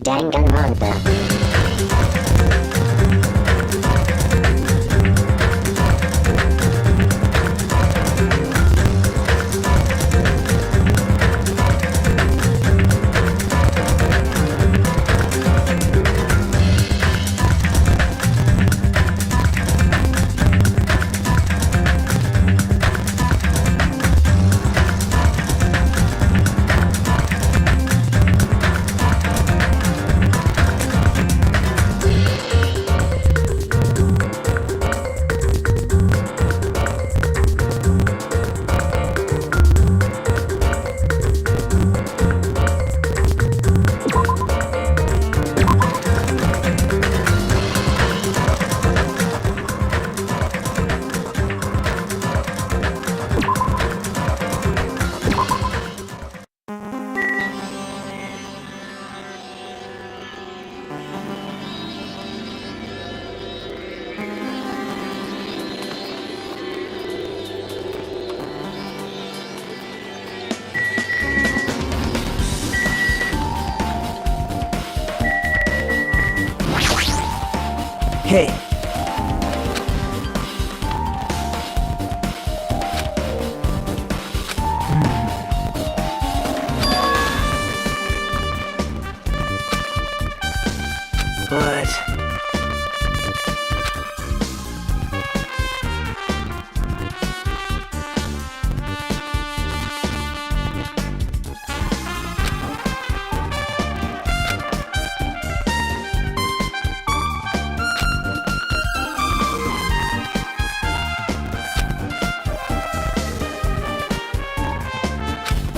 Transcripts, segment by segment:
Danganronpa. Hey. But...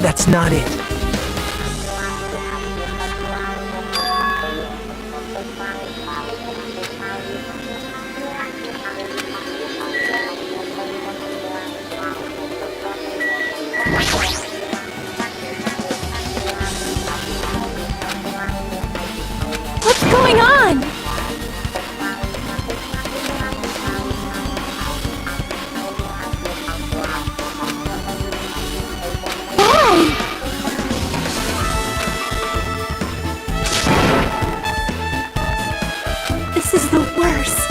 that's not it. What's going on? This is the worst.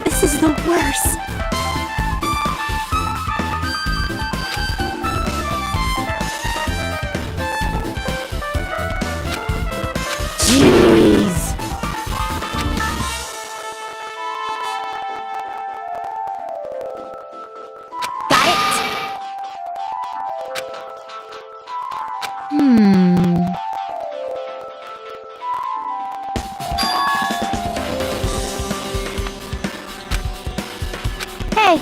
This is the worst. Jeez. Hey.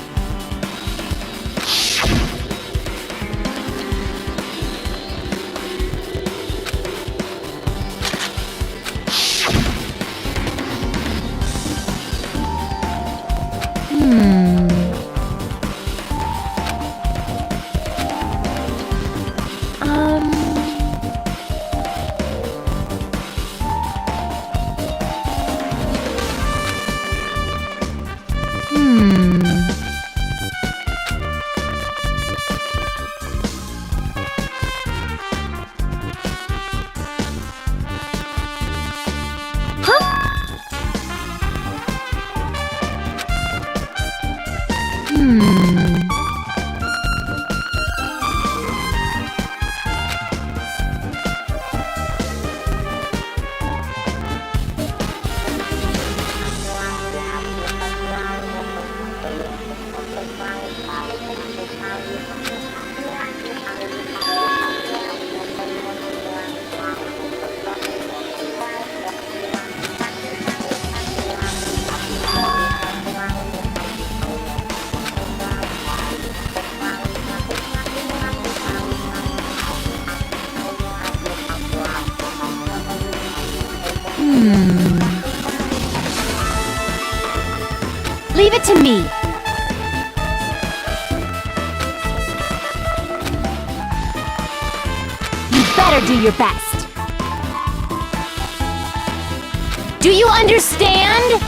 Leave it to me. You better do your best. Do you understand?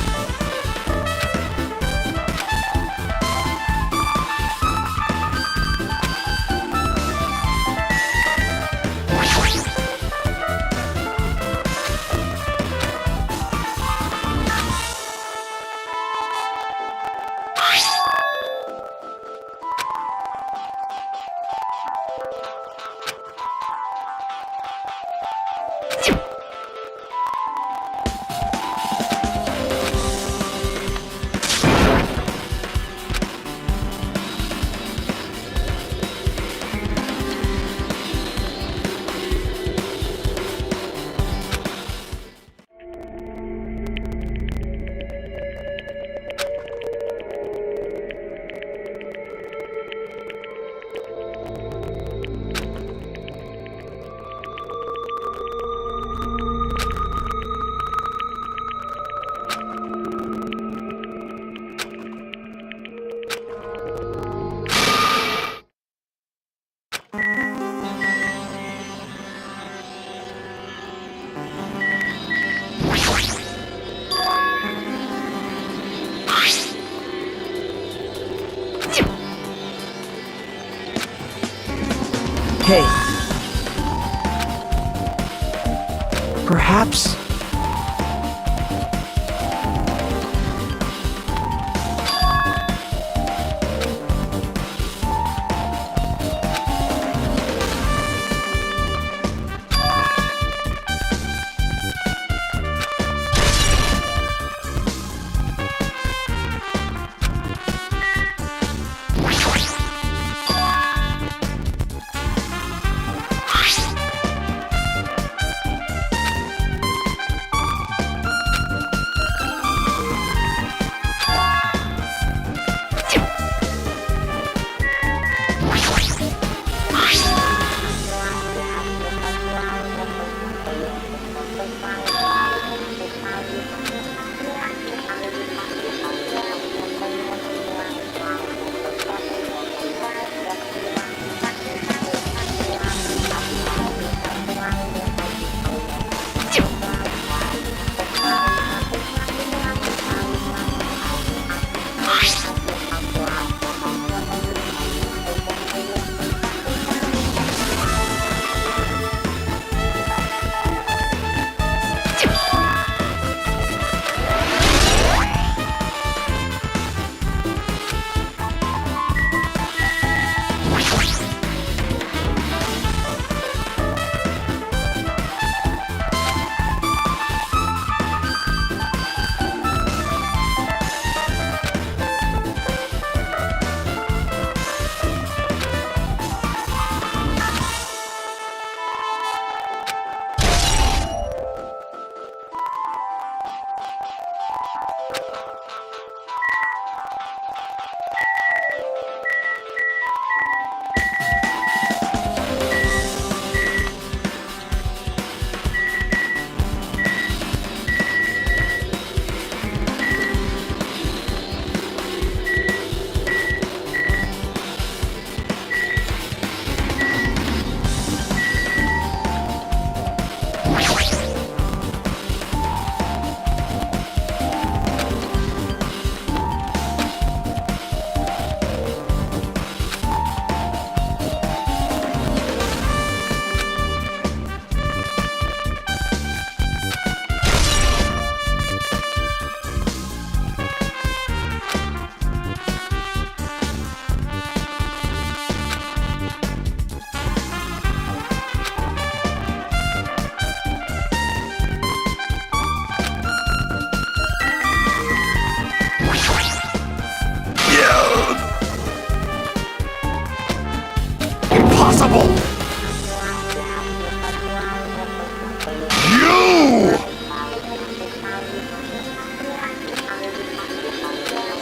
Hey. Perhaps... Impossible! You!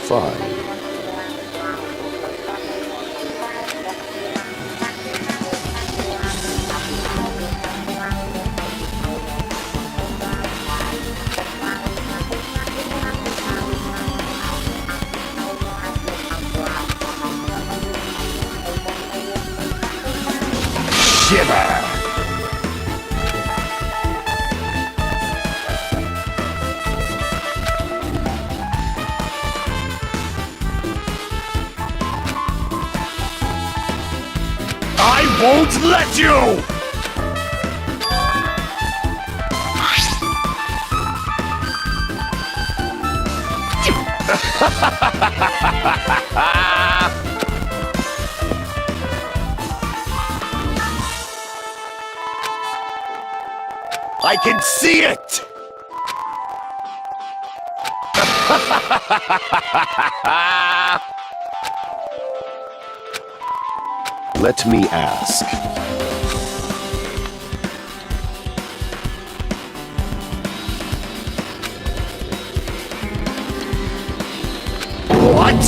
Fine. won't let you! I can see it! Let me ask. What?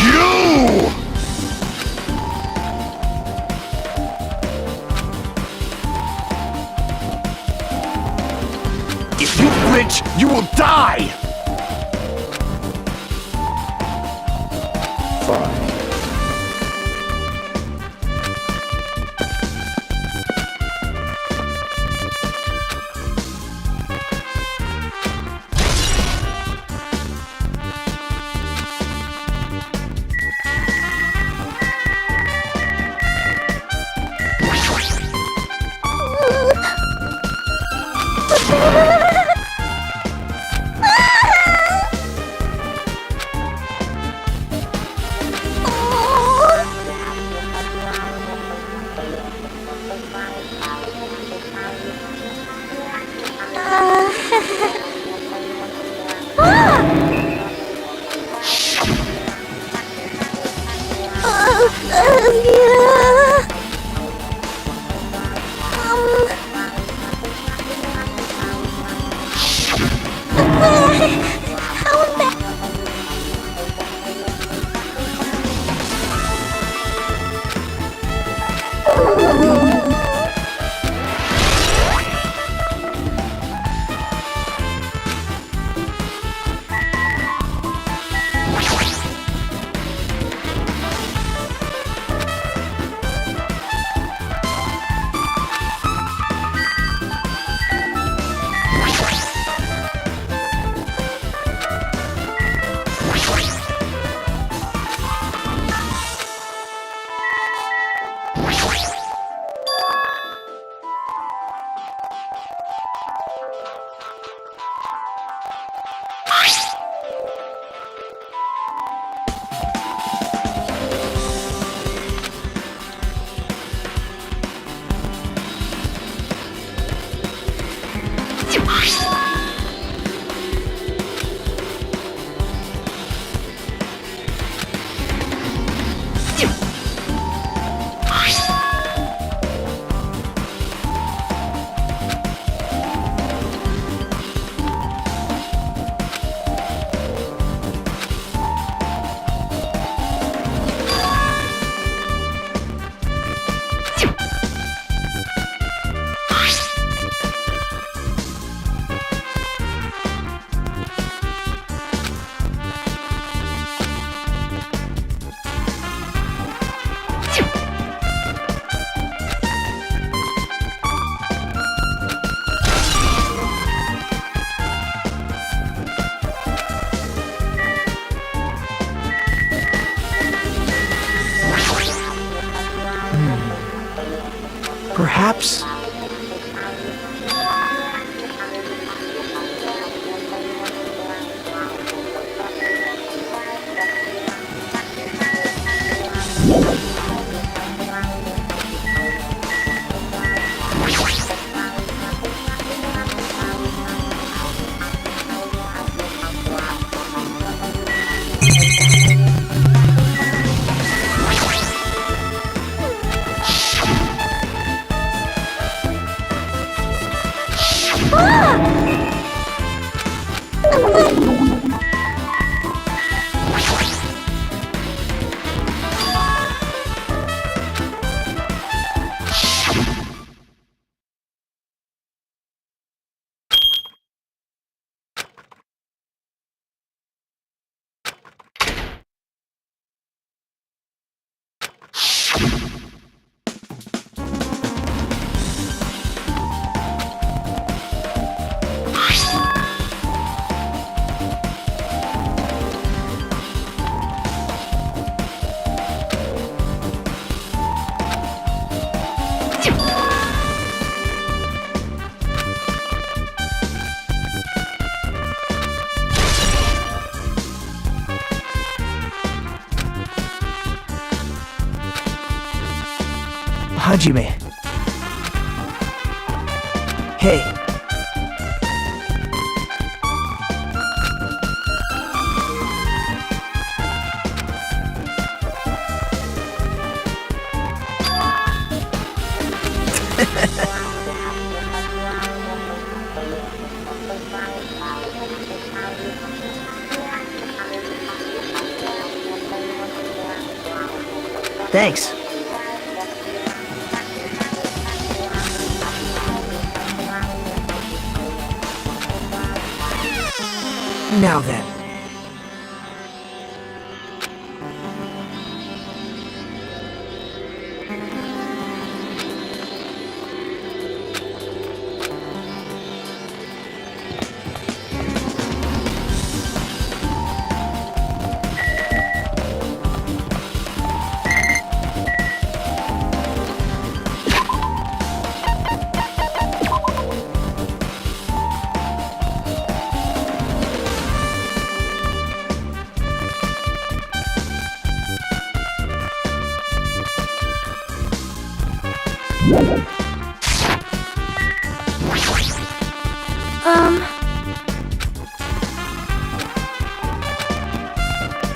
You! If you flinch, you will die! Fine. Perhaps... Hajime. Hey. Thanks. Now then.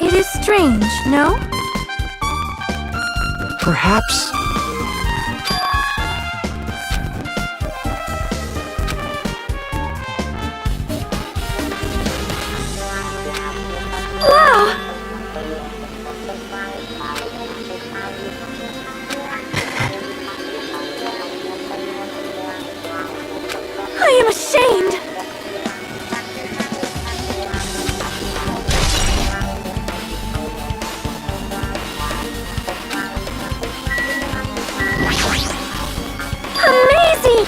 It is strange, no? Perhaps. Wow! I am ashamed! Amazing!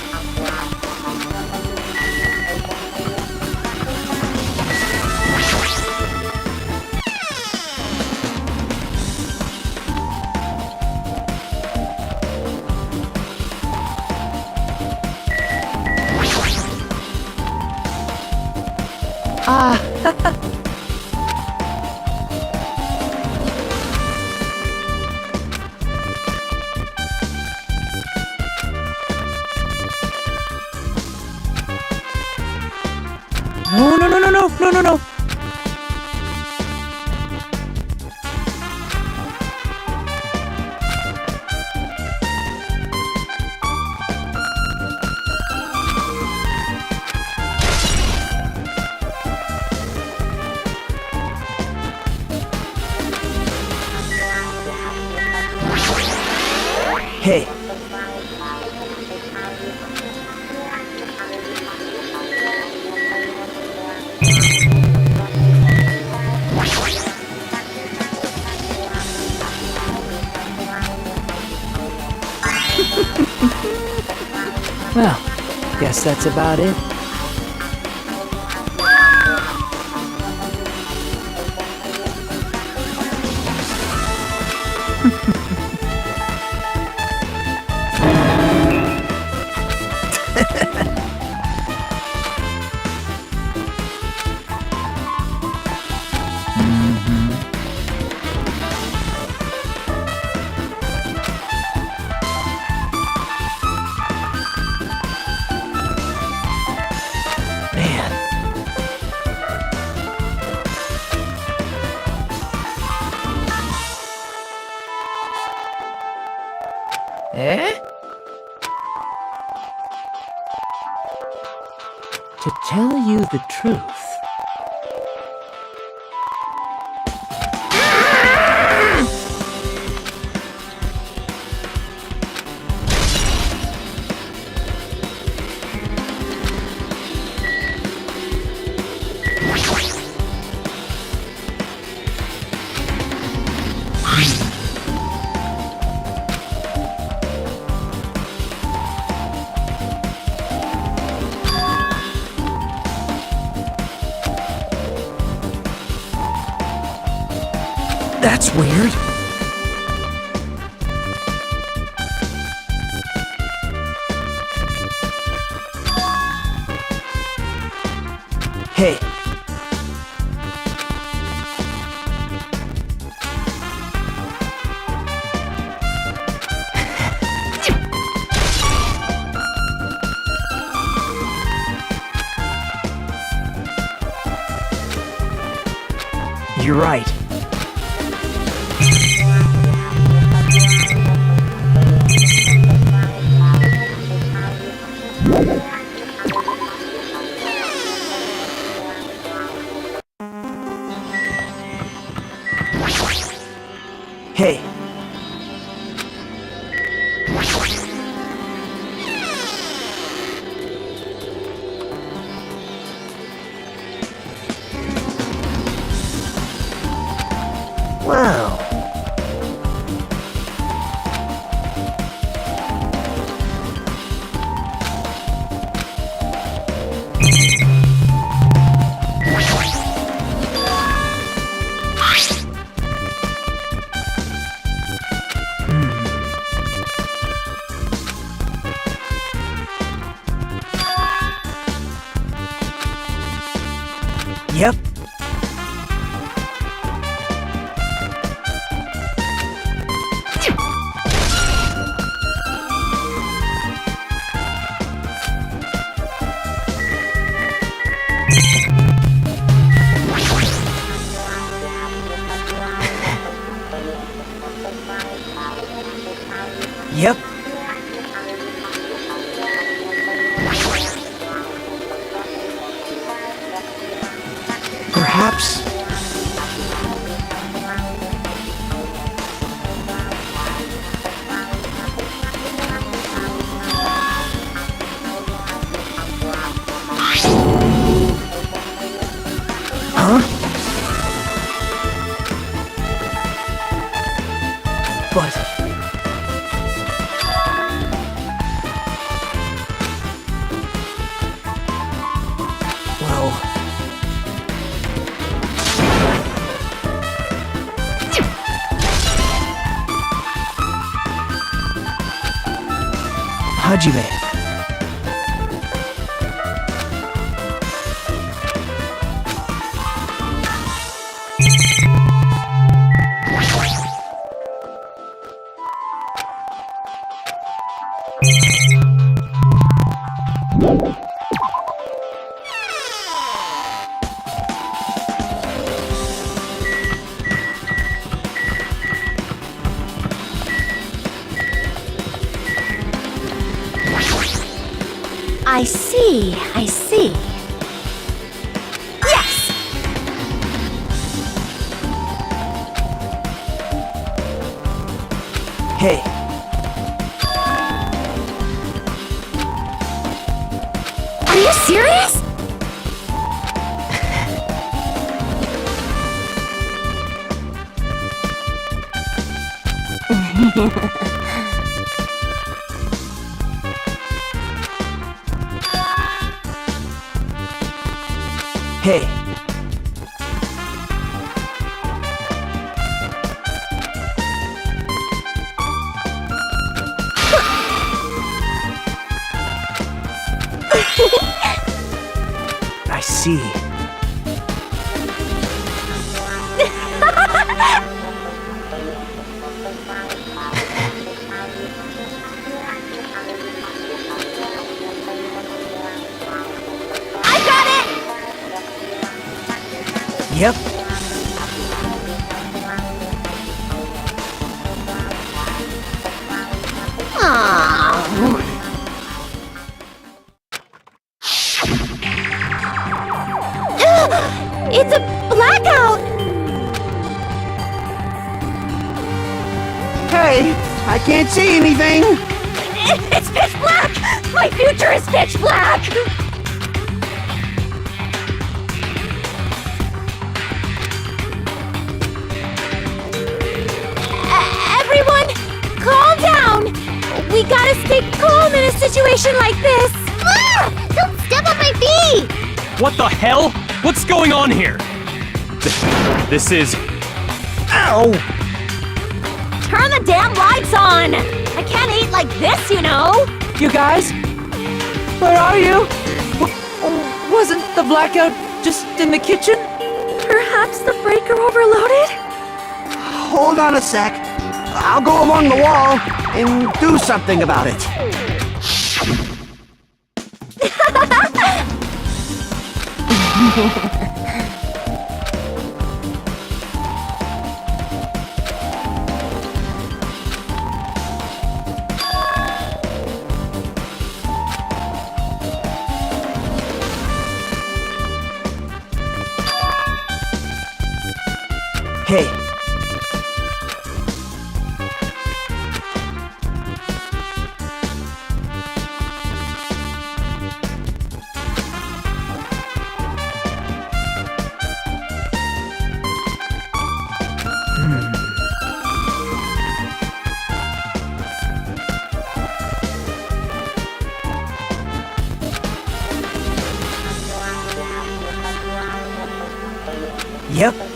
No. Hey. Well, guess that's about it. Eh? To tell you the truth, that's weird. Hey. You're right. Hey. Wow. Yep. Yep. Perhaps. Huh? But... well... Hajime. I see, I see. Yes! Hey. Are you serious? Hey. I see. I got it! Yep. It's a blackout! Hey, I can't see anything. It's pitch black! My future is pitch black! Everyone, calm down! We gotta stay calm in a situation like this! Ah! Don't step on my feet! What the hell? What's going on here? This is... Ow! Turn the damn lights on! I can't eat like this, you know! You guys? Where are you? Wasn't the blackout just in the kitchen? Perhaps the breaker overloaded? Hold on a sec. I'll go along the wall and do something about it. Hey. Yep.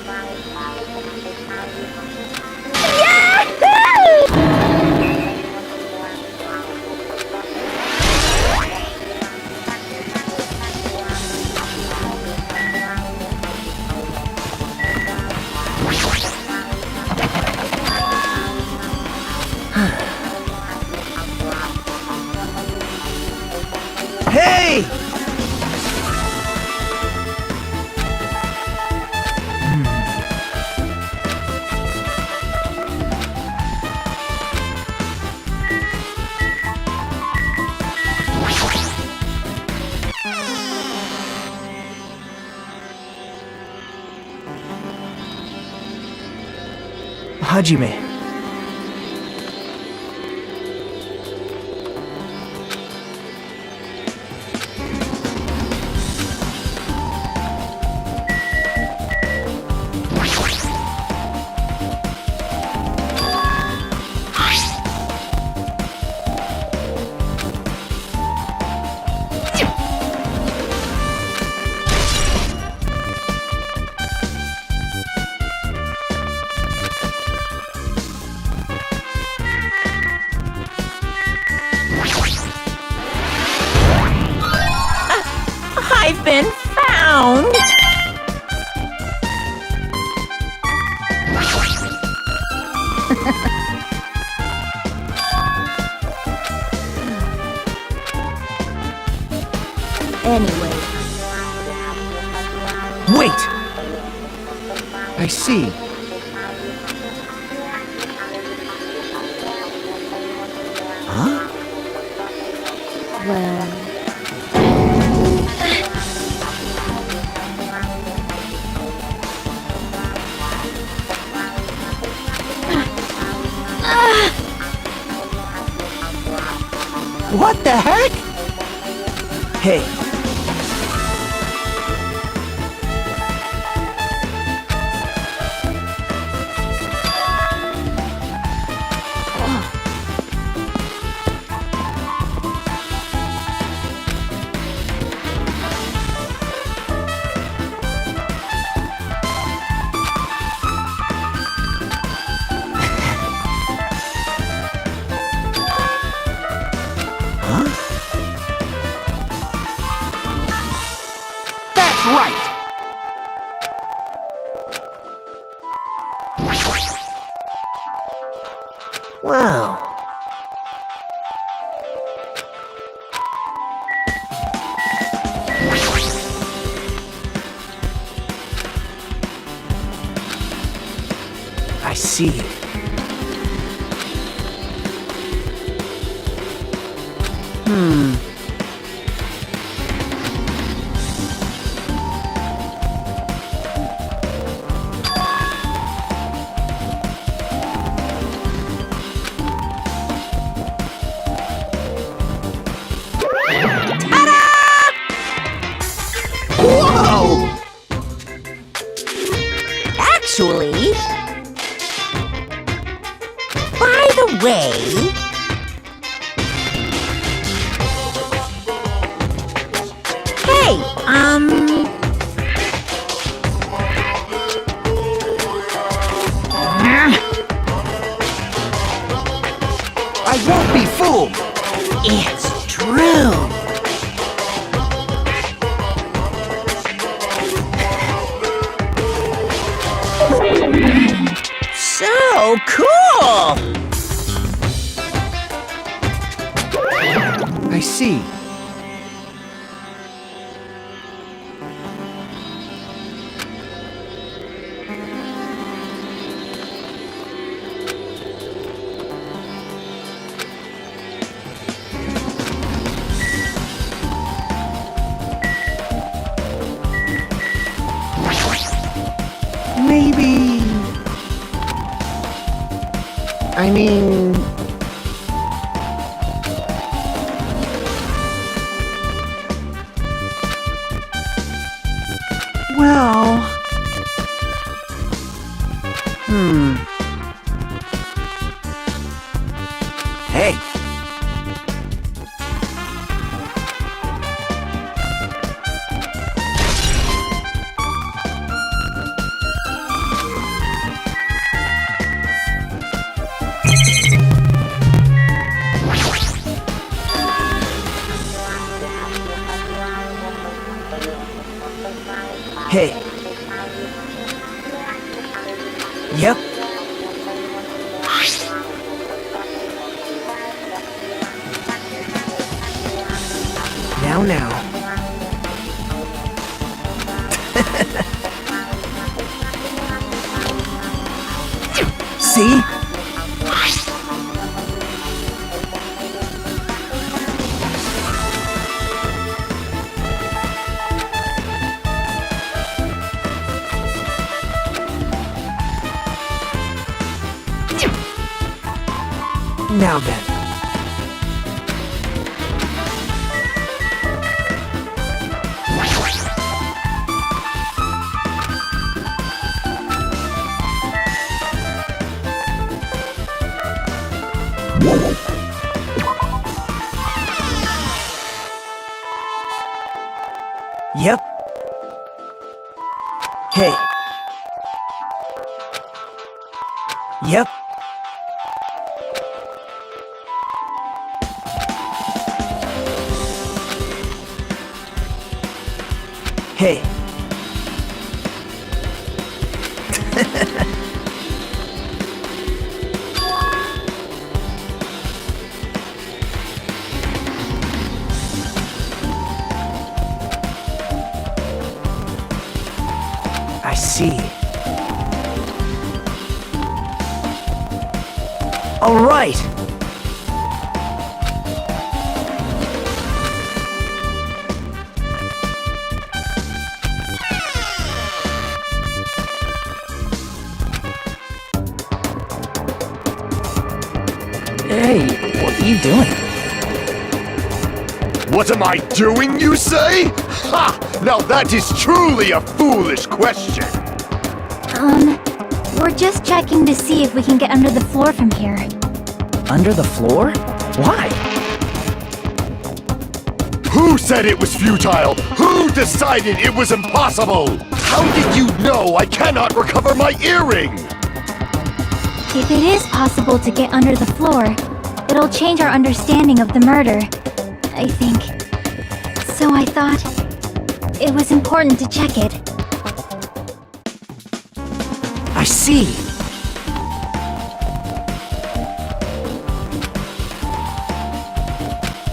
Hey! Hajime. I've been found! Anyway, Wait! I see. Huh? well, What the heck? Hey. That's right! Wow. I see. Whoa! actually, by the way, hey, I won't be fooled! it's true. So cool! I see. Maybe I mean... Well... Hey! Hey. Yep. Now. See? Now then. Yep. Hey. Yep. Hey. I see. All right. Hey, what are you doing? What am I doing, you say? Ha! Now that is truly a foolish question. We're just checking to see if we can get under the floor from here. Under the floor? Why? Who said it was futile? Who decided it was impossible? How did you know I cannot recover my earring? If it is possible to get under the floor, it'll change our understanding of the murder, I think. So I thought it was important to check it. I see.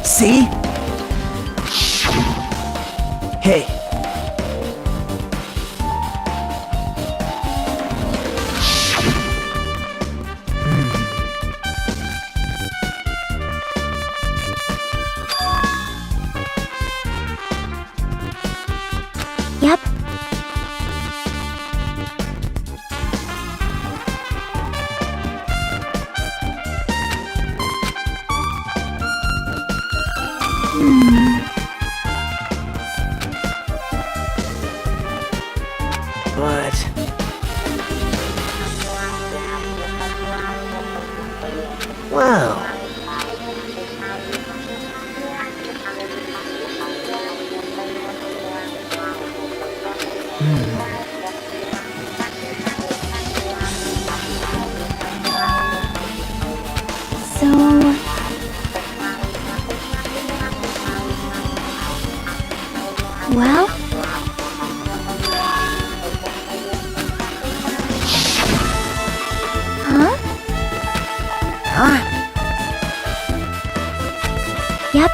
See? Hey. Yep. But... Well... So... Well? Huh? Yep.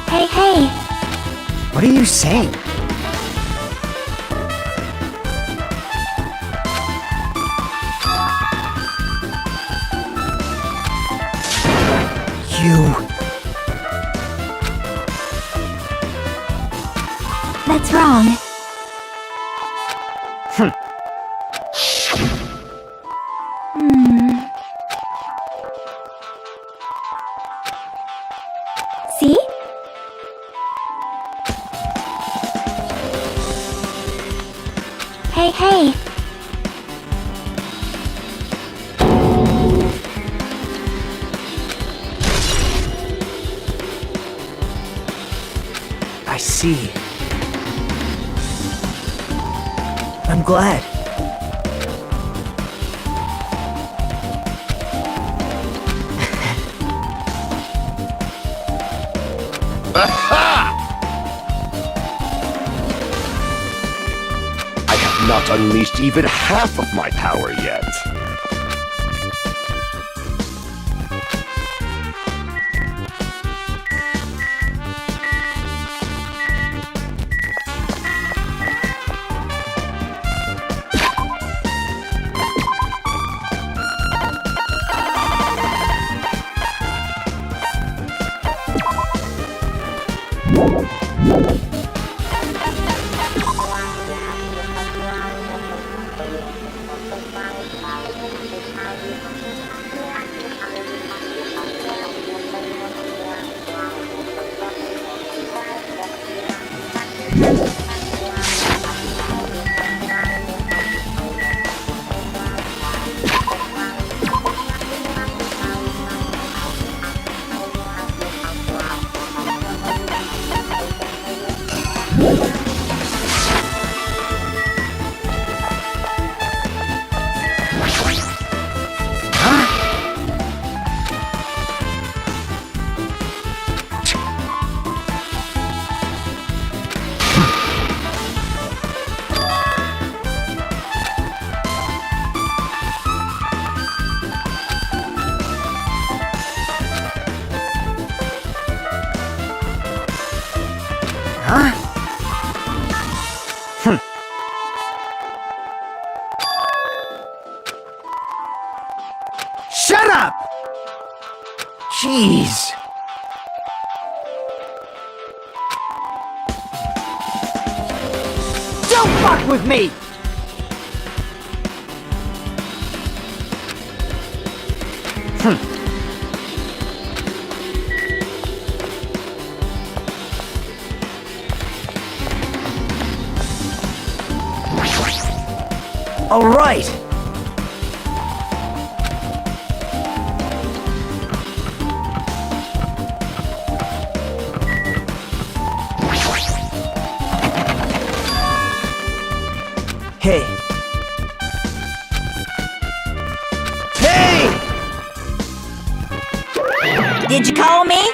Hey! What are you saying? That's wrong. Hey. I see. I'm glad. I have not unleashed even half of my power yet. Shut up! Jeez. Don't fuck with me! All right. Hey. Hey! Did you call me?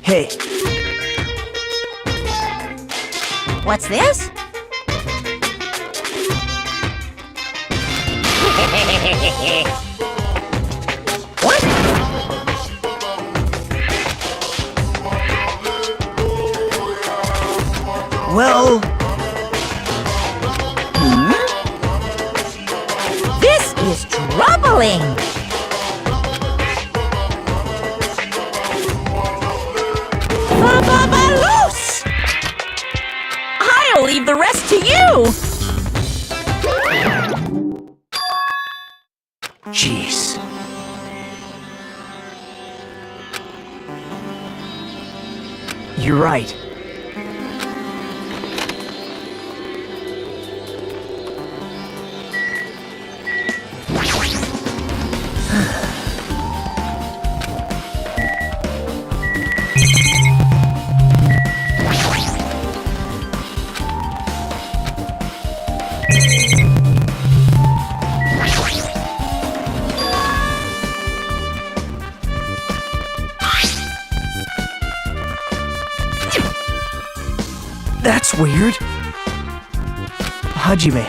Hey. What's this? What? Well, This is troubling. Loose! I'll leave the rest to you. jeez. You're right. That's weird. Hajime.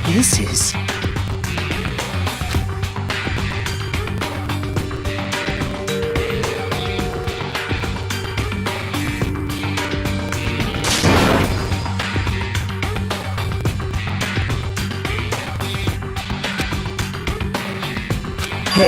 This is... Hey.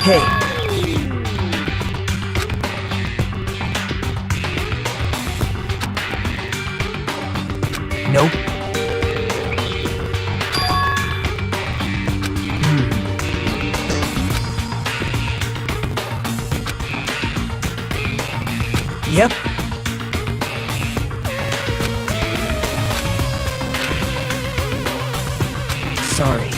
Hey. Nope. Yep. Sorry.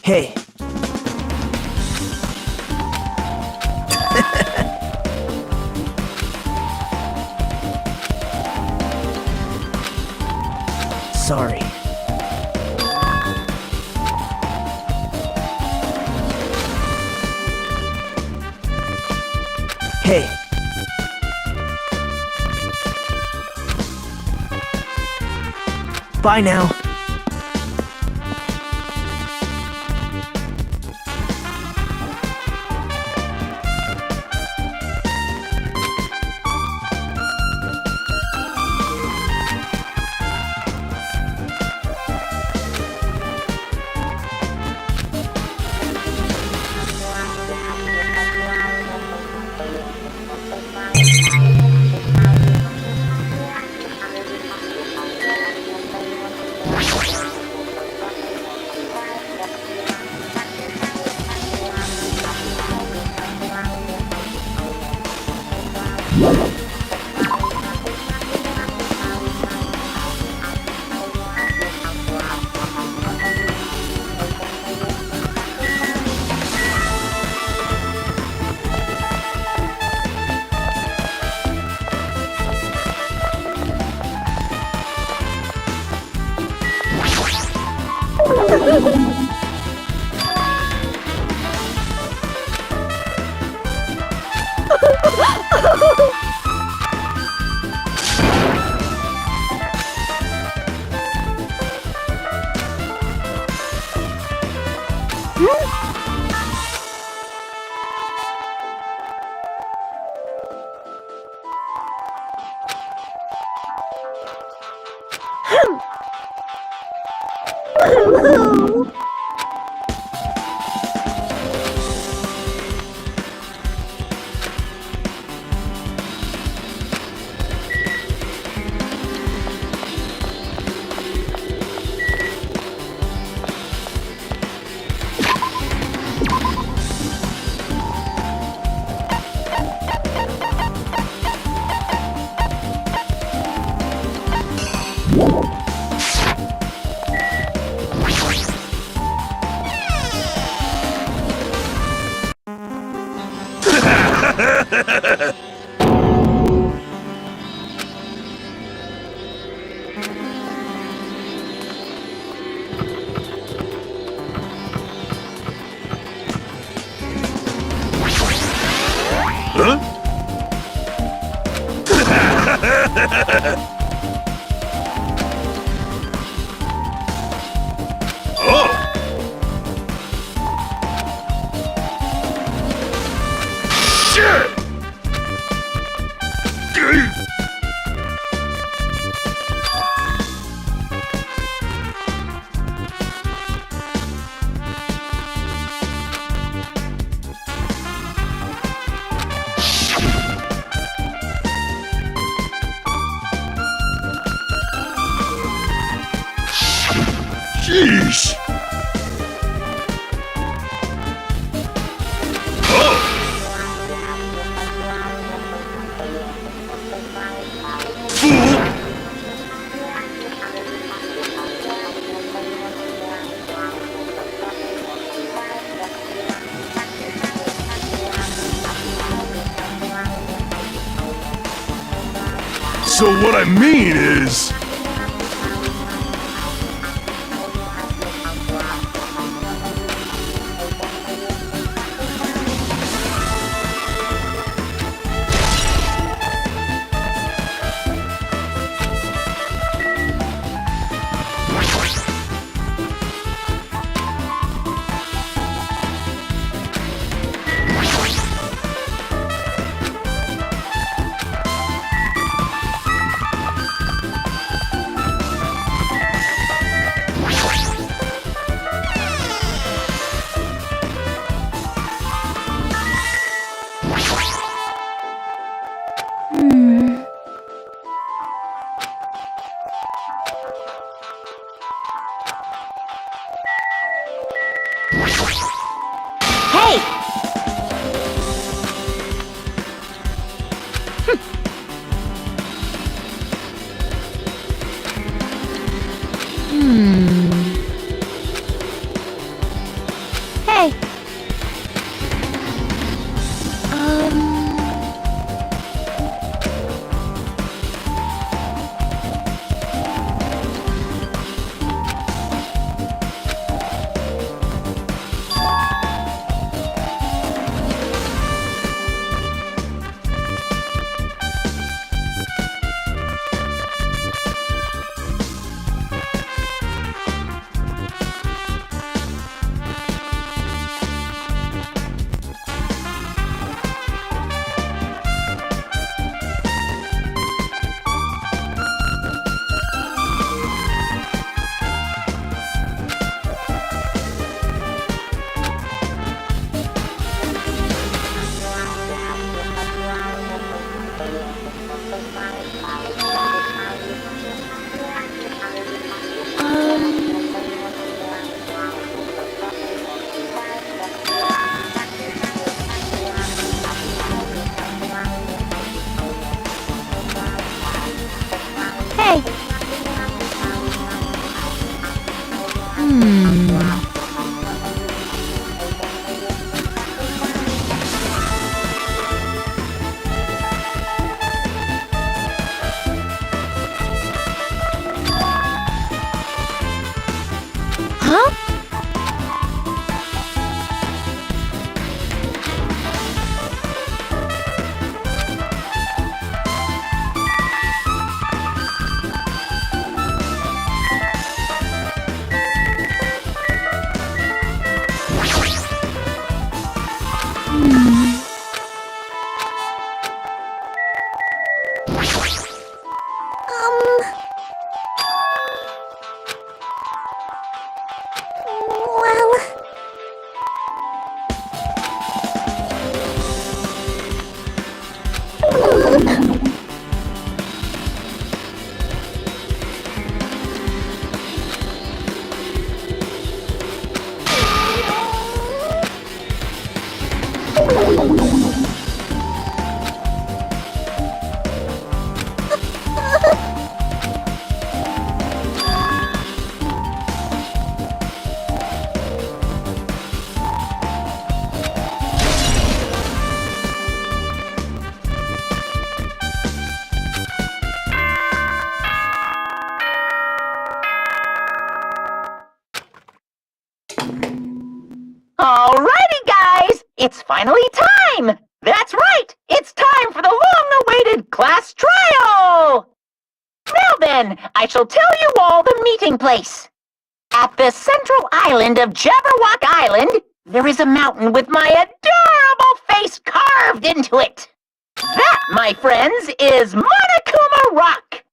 Hey. Sorry. Hey. Bye now. Sheesh! So what I mean is... It's finally time! That's right! It's time for the long-awaited class trial! Now then, I shall tell you all the meeting place. At the central island of Jabberwock Island, there is a mountain with my adorable face carved into it. That, my friends, is Monokuma Rock.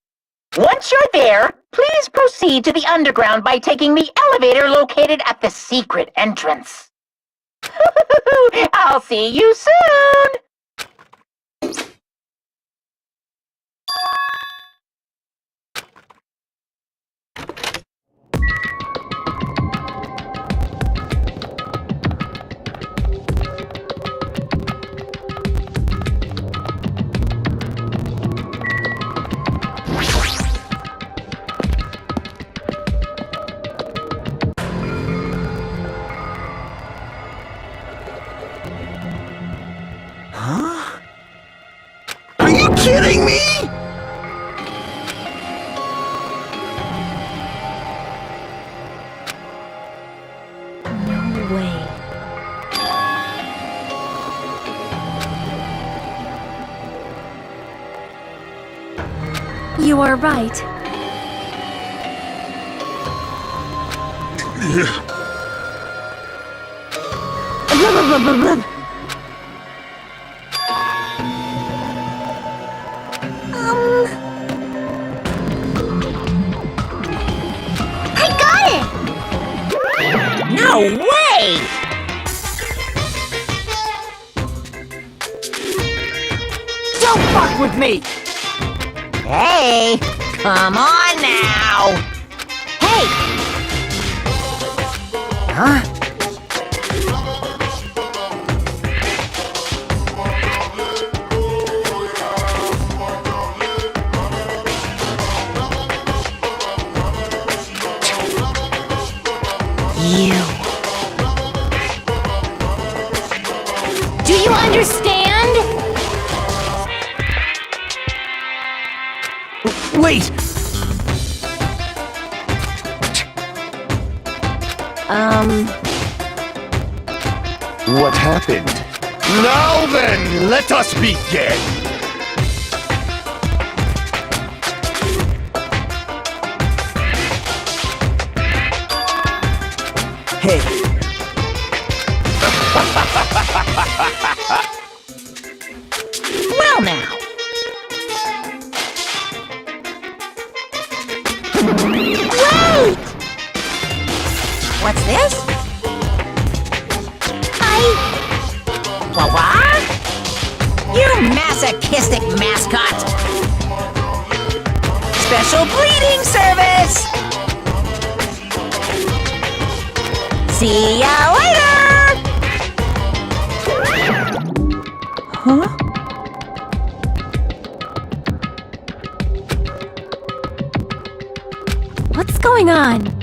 Once you're there, please proceed to the underground by taking the elevator located at the secret entrance. I'll see you soon! Are you kidding me? No way. You are right. I got it! No way! Don't fuck with me! Hey, come on now! Hey! Huh? You. Do you understand? Wait! What happened? Now then, let us begin! Hey, Well now. Wait! What's this? What? You masochistic mascot! Special breeding service! See ya later! Huh? What's going on?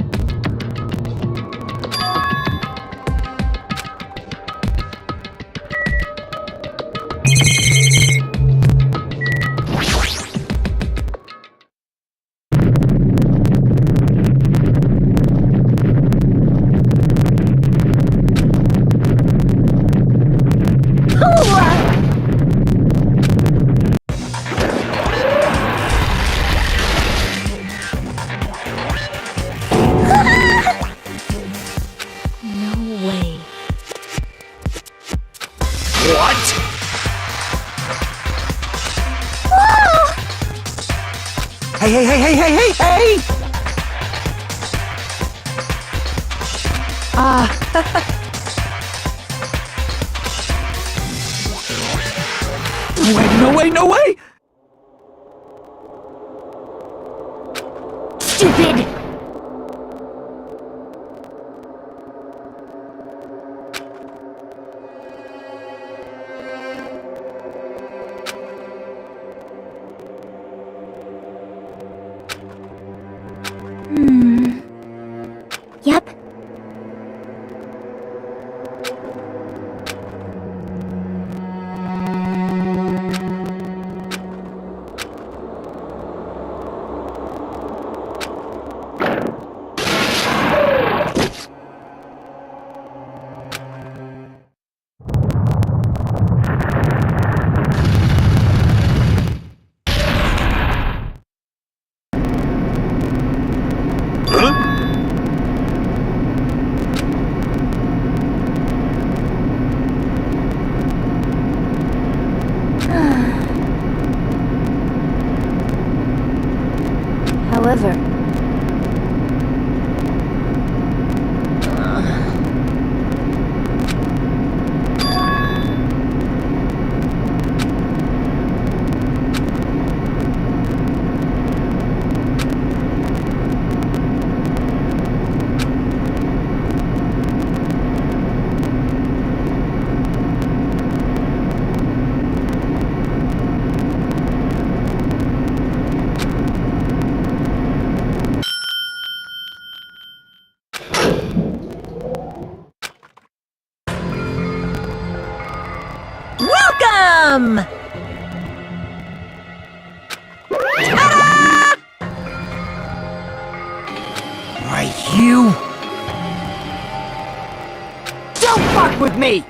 What? Hey! No way! Stupid! Yep. clever. Welcome! Why, you... Don't fuck with me!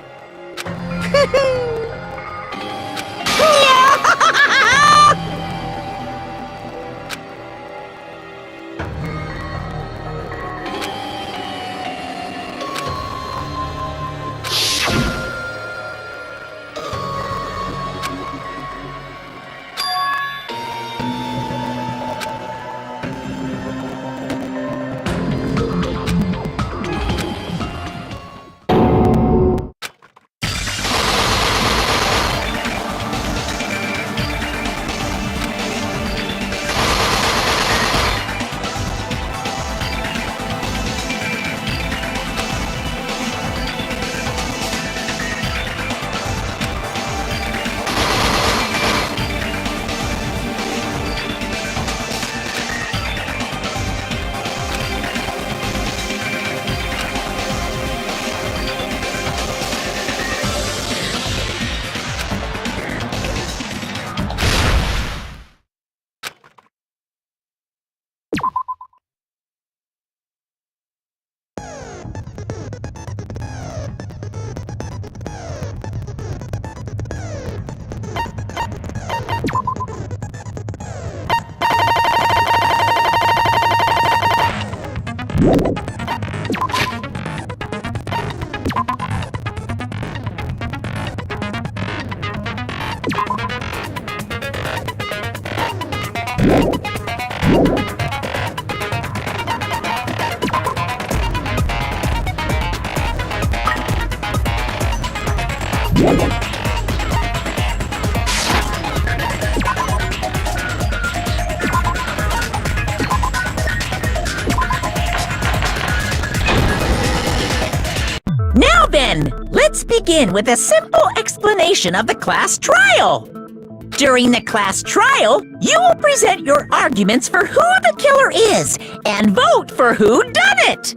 Now then, let's begin with a simple explanation of the class trial. During the class trial, you will present your arguments for who the killer is and vote for who done it.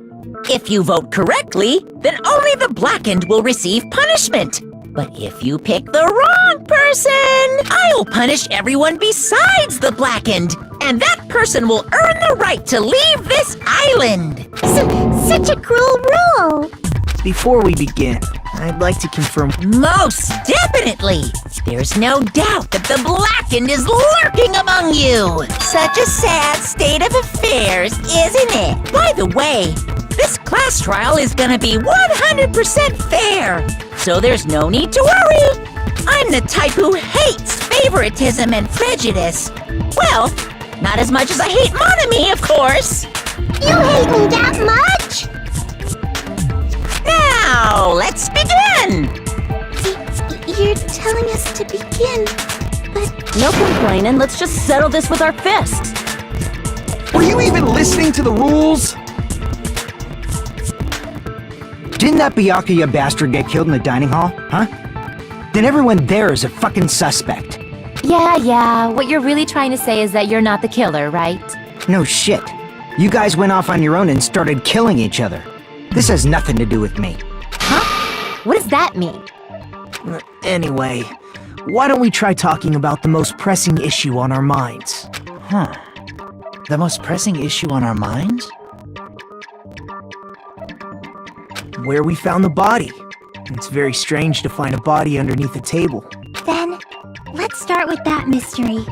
If you vote correctly, then only the blackened will receive punishment. But if you pick the wrong person, I'll punish everyone besides the blackened, and that person will earn the right to leave this island. Such a cruel rule! Before we begin, I'd like to confirm... Most definitely! There's no doubt that the blackened is lurking among you! Such a sad state of affairs, isn't it? By the way, this class trial is gonna be 100% fair, so there's no need to worry. I'm the type who hates favoritism and prejudice. Well, not as much as I hate Monami, of course. You hate me that much? Now, let's begin! You're telling us to begin, but... No complaining, let's just settle this with our fists. Were you even listening to the rules? Didn't that Byakuya bastard get killed in the dining hall, huh? Then everyone there is a fucking suspect. Yeah, what you're really trying to say is that you're not the killer, right? No shit. You guys went off on your own and started killing each other. This has nothing to do with me. Huh? What does that mean? Anyway, why don't we try talking about the most pressing issue on our minds? Huh. The most pressing issue on our minds? Where we found the body. It's very strange to find a body underneath a table. Then, let's start with that mystery.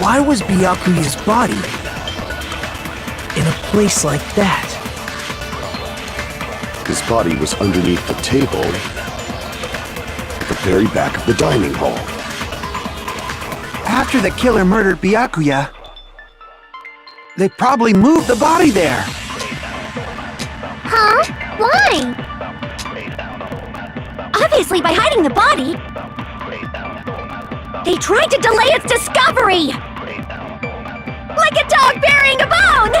Why was Byakuya's body in a place like that? His body was underneath the table at the very back of the dining hall. After the killer murdered Byakuya, they probably moved the body there. Huh? Why? Obviously by hiding the body. They tried to delay its discovery! Like a dog burying a bone!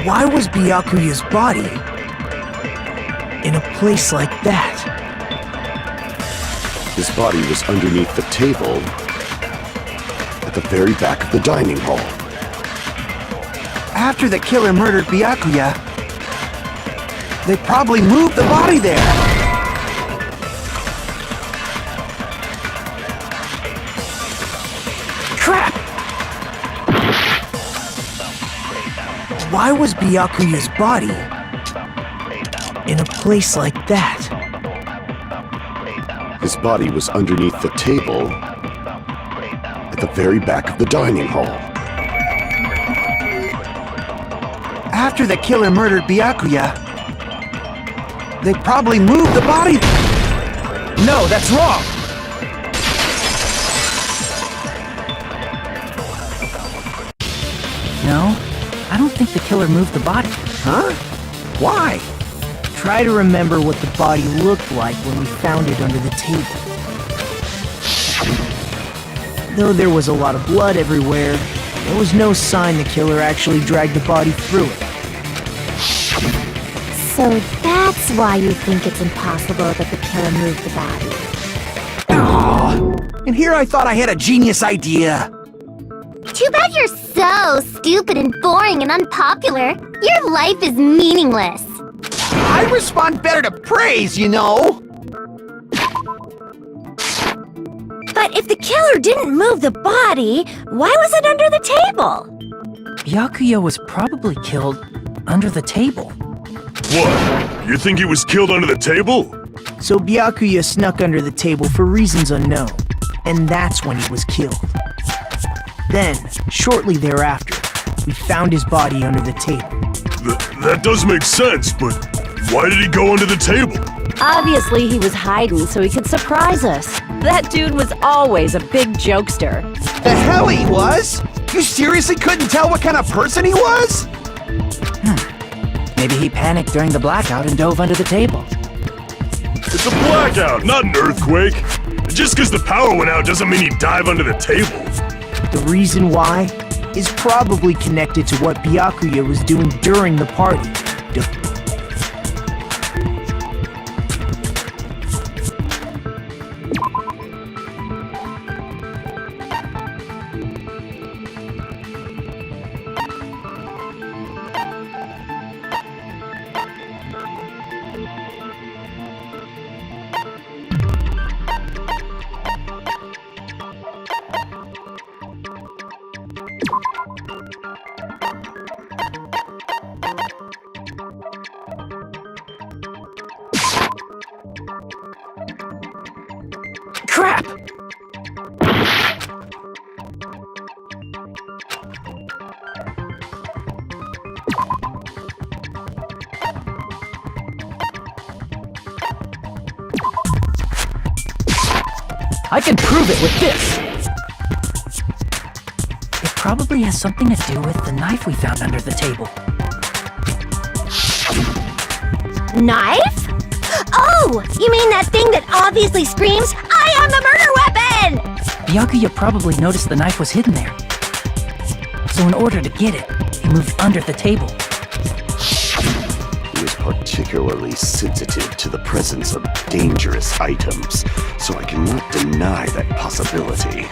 Why was Byakuya's body in a place like that? His body was underneath the table at the very back of the dining hall. After the killer murdered Byakuya, they probably moved the body there. Crap! Why was Byakuya's body in a place like that? His body was underneath the table at the very back of the dining hall. After the killer murdered Byakuya, they probably moved the body. No, that's wrong! No, I don't think the killer moved the body. Huh? Why? Try to remember what the body looked like when we found it under the table. Though there was a lot of blood everywhere, there was no sign the killer actually dragged the body through it. So that's why you think it's impossible that the killer moved the body. And here I thought I had a genius idea. Too bad you're so stupid and boring and unpopular. Your life is meaningless. I respond better to praise, you know. But if the killer didn't move the body, why was it under the table? Byakuya was probably killed under the table. What? You think he was killed under the table? So Byakuya snuck under the table for reasons unknown, and that's when he was killed. Then, shortly thereafter, we found his body under the table. That does make sense, but why did he go under the table? Obviously, he was hiding so he could surprise us. That dude was always a big jokester. The hell he was? You seriously couldn't tell what kind of person he was? Maybe he panicked during the blackout and dove under the table. It's a blackout, not an earthquake. Just because the power went out doesn't mean he'd dive under the table. The reason why is probably connected to what Byakuya was doing during the party. Crap! I can prove it with this! It probably has something to do with the knife we found under the table. Knife? Oh! You mean that thing that obviously screams, I am the murder weapon! Byakuya probably noticed the knife was hidden there. So in order to get it, he moved under the table. He was particularly sensitive to the presence of dangerous items, so I cannot deny that possibility.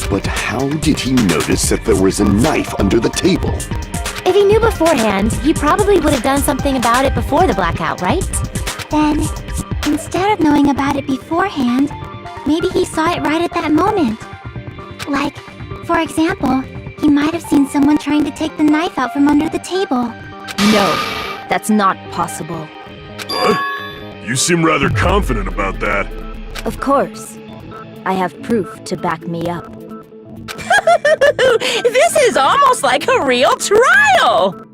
But how did he notice that there was a knife under the table? If he knew beforehand, he probably would have done something about it before the blackout, right? Then, instead of knowing about it beforehand, maybe he saw it right at that moment. Like, for example, he might have seen someone trying to take the knife out from under the table. No, that's not possible. What? You seem rather confident about that. Of course. I have proof to back me up. This is almost like a real trial!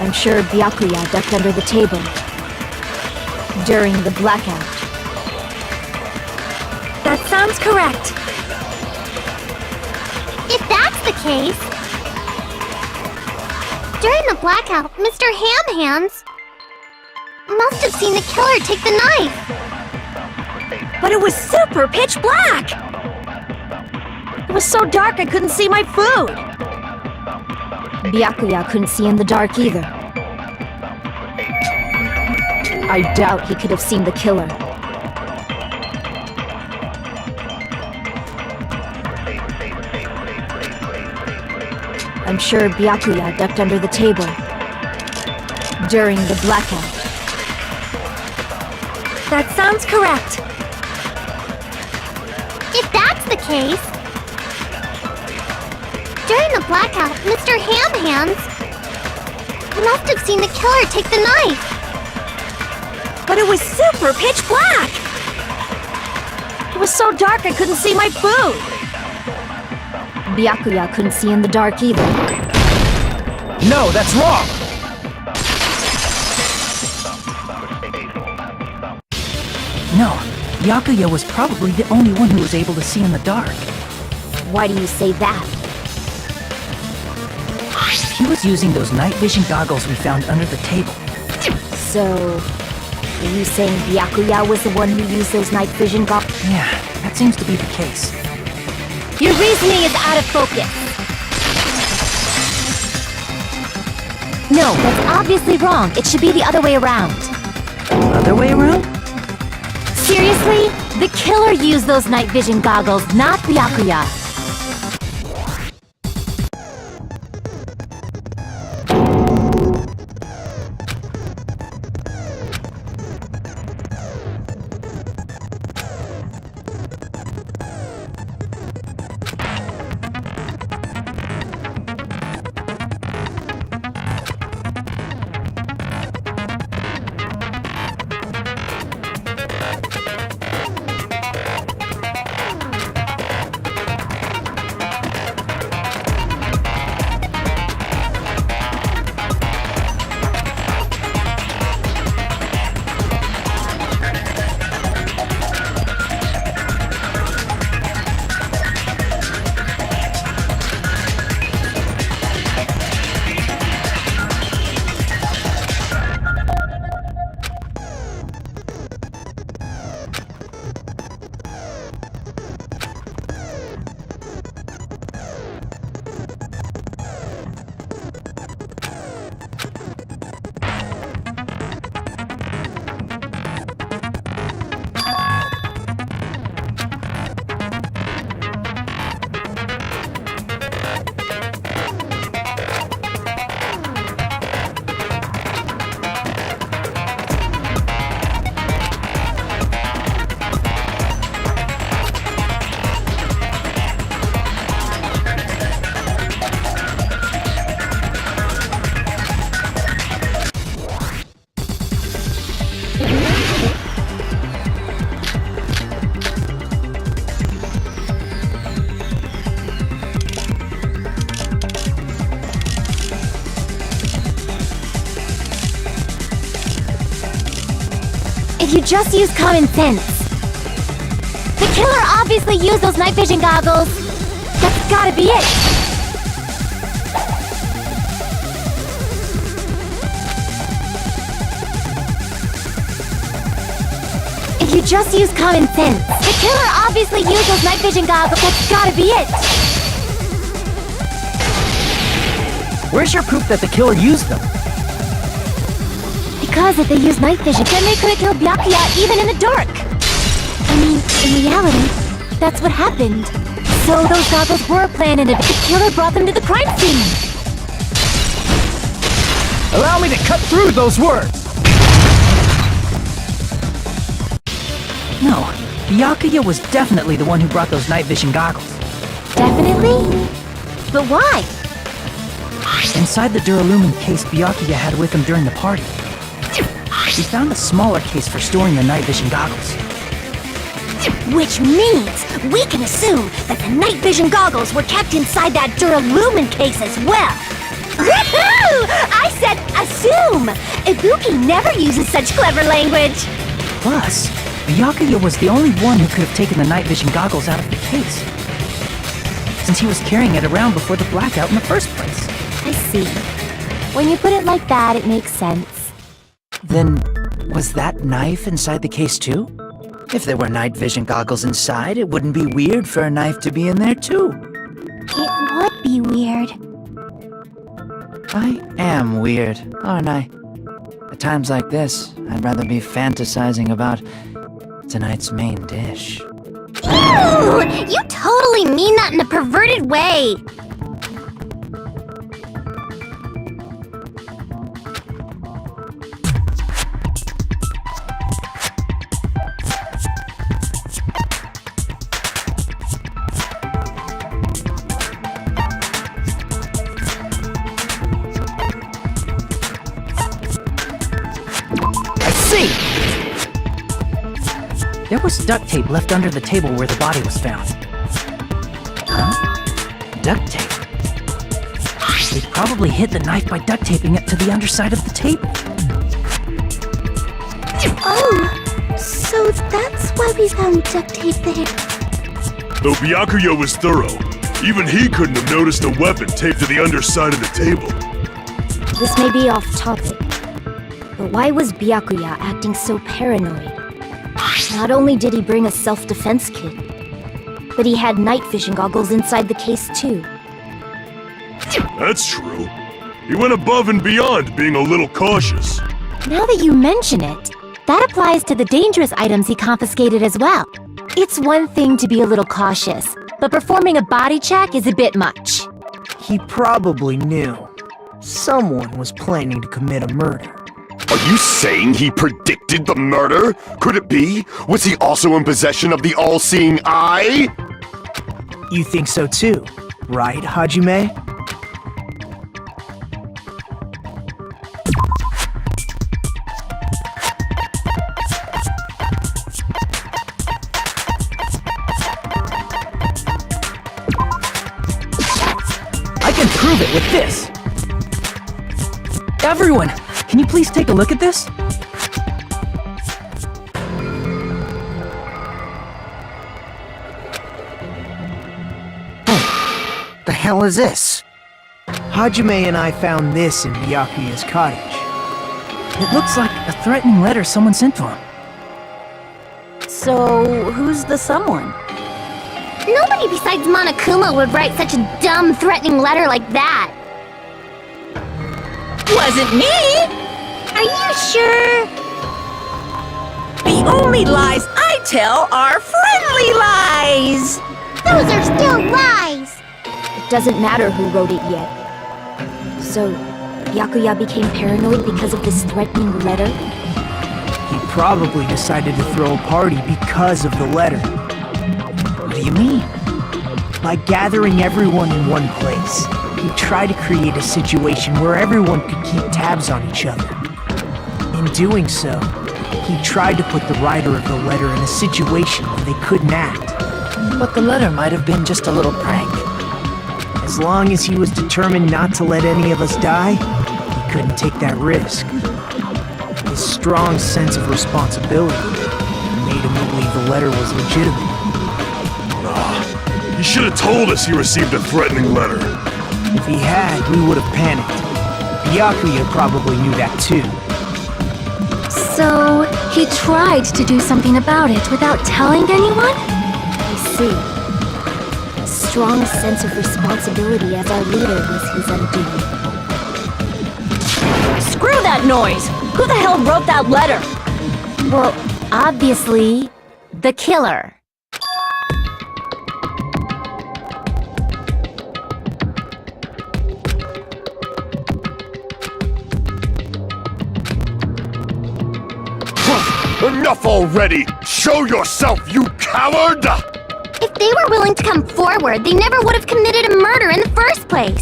I'm sure Byakuya ducked under the table during the blackout. That sounds correct. If that's the case... During the blackout, Mr. Ham Hands must have seen the killer take the knife. But it was super pitch black! It was so dark I couldn't see my food! Byakuya couldn't see in the dark either. I doubt he could have seen the killer. I'm sure Byakuya ducked under the table during the blackout. That sounds correct. If that's the case... During the blackout, Mr. Ham Hands must have seen the killer take the knife. But it was super pitch black! It was so dark I couldn't see my food! Byakuya couldn't see in the dark either. No, that's wrong! No, Byakuya was probably the only one who was able to see in the dark. Why do you say that? He was using those night vision goggles we found under the table. So, are you saying Byakuya was the one who used those night vision goggles? Yeah, that seems to be the case. Your reasoning is out of focus. No, that's obviously wrong. It should be the other way around. Other way around? Seriously? The killer used those night vision goggles, not Byakuya. If you just use common sense. The killer obviously used those night vision goggles. That's gotta be it. If you just use common sense. The killer obviously used those night vision goggles. That's gotta be it. Where's your proof that the killer used them? Because if they used night vision, then they could have killed Byakuya even in the dark. I mean, in reality, that's what happened. So those goggles were planned and the killer brought them to the crime scene. Allow me to cut through those words! No, Byakuya was definitely the one who brought those night vision goggles. Definitely? But why? Inside the Duralumin case Byakuya had with him during the party, he found a smaller case for storing the night vision goggles. Which means we can assume that the night vision goggles were kept inside that Duralumin case as well. Woohoo! I said assume! Ibuki never uses such clever language. Plus, Byakuya was the only one who could have taken the night vision goggles out of the case, since he was carrying it around before the blackout in the first place. I see. When you put it like that, it makes sense. Then, was that knife inside the case too? If there were night vision goggles inside, it wouldn't be weird for a knife to be in there too. It would be weird. I am weird, aren't I? At times like this, I'd rather be fantasizing about tonight's main dish. Ew! You totally mean that in a perverted way! There was duct tape left under the table where the body was found. Huh? Duct tape? They probably hid the knife by duct taping it to the underside of the table. Oh, so that's why we found duct tape there. Though Byakuya was thorough, even he couldn't have noticed a weapon taped to the underside of the table. This may be off topic, but why was Byakuya acting so paranoid? Not only did he bring a self-defense kit, but he had night vision goggles inside the case too. That's true. He went above and beyond being a little cautious. Now that you mention it, that applies to the dangerous items he confiscated as well. It's one thing to be a little cautious, but performing a body check is a bit much. He probably knew. Someone was planning to commit a murder. Are you saying he predicted the murder? Could it be? Was he also in possession of the all-seeing eye? You think so too, right, Hajime? I can prove it with this! Everyone, can you please take a look at this? The hell is this? Hajime and I found this in Byakuya's cottage. It looks like a threatening letter someone sent to him. So, who's the someone? Nobody besides Monokuma would write such a dumb, threatening letter like that. Wasn't me! Are you sure? The only lies I tell are friendly lies! Those are still lies! It doesn't matter who wrote it yet. So, Byakuya became paranoid because of this threatening letter? He probably decided to throw a party because of the letter. What do you mean? By gathering everyone in one place, he tried to create a situation where everyone could keep tabs on each other. In doing so, he tried to put the writer of the letter in a situation where they couldn't act. But the letter might have been just a little prank. As long as he was determined not to let any of us die, he couldn't take that risk. His strong sense of responsibility and made him believe the letter was legitimate. He should have told us he received a threatening letter. If he had, we would have panicked. Byakuya probably knew that too. So, he tried to do something about it without telling anyone? I see. A strong sense of responsibility as our leader was his undoing. Screw that noise! Who the hell wrote that letter? Well, obviously, the killer. Enough already! Show yourself, you coward! If they were willing to come forward, they never would have committed a murder in the first place.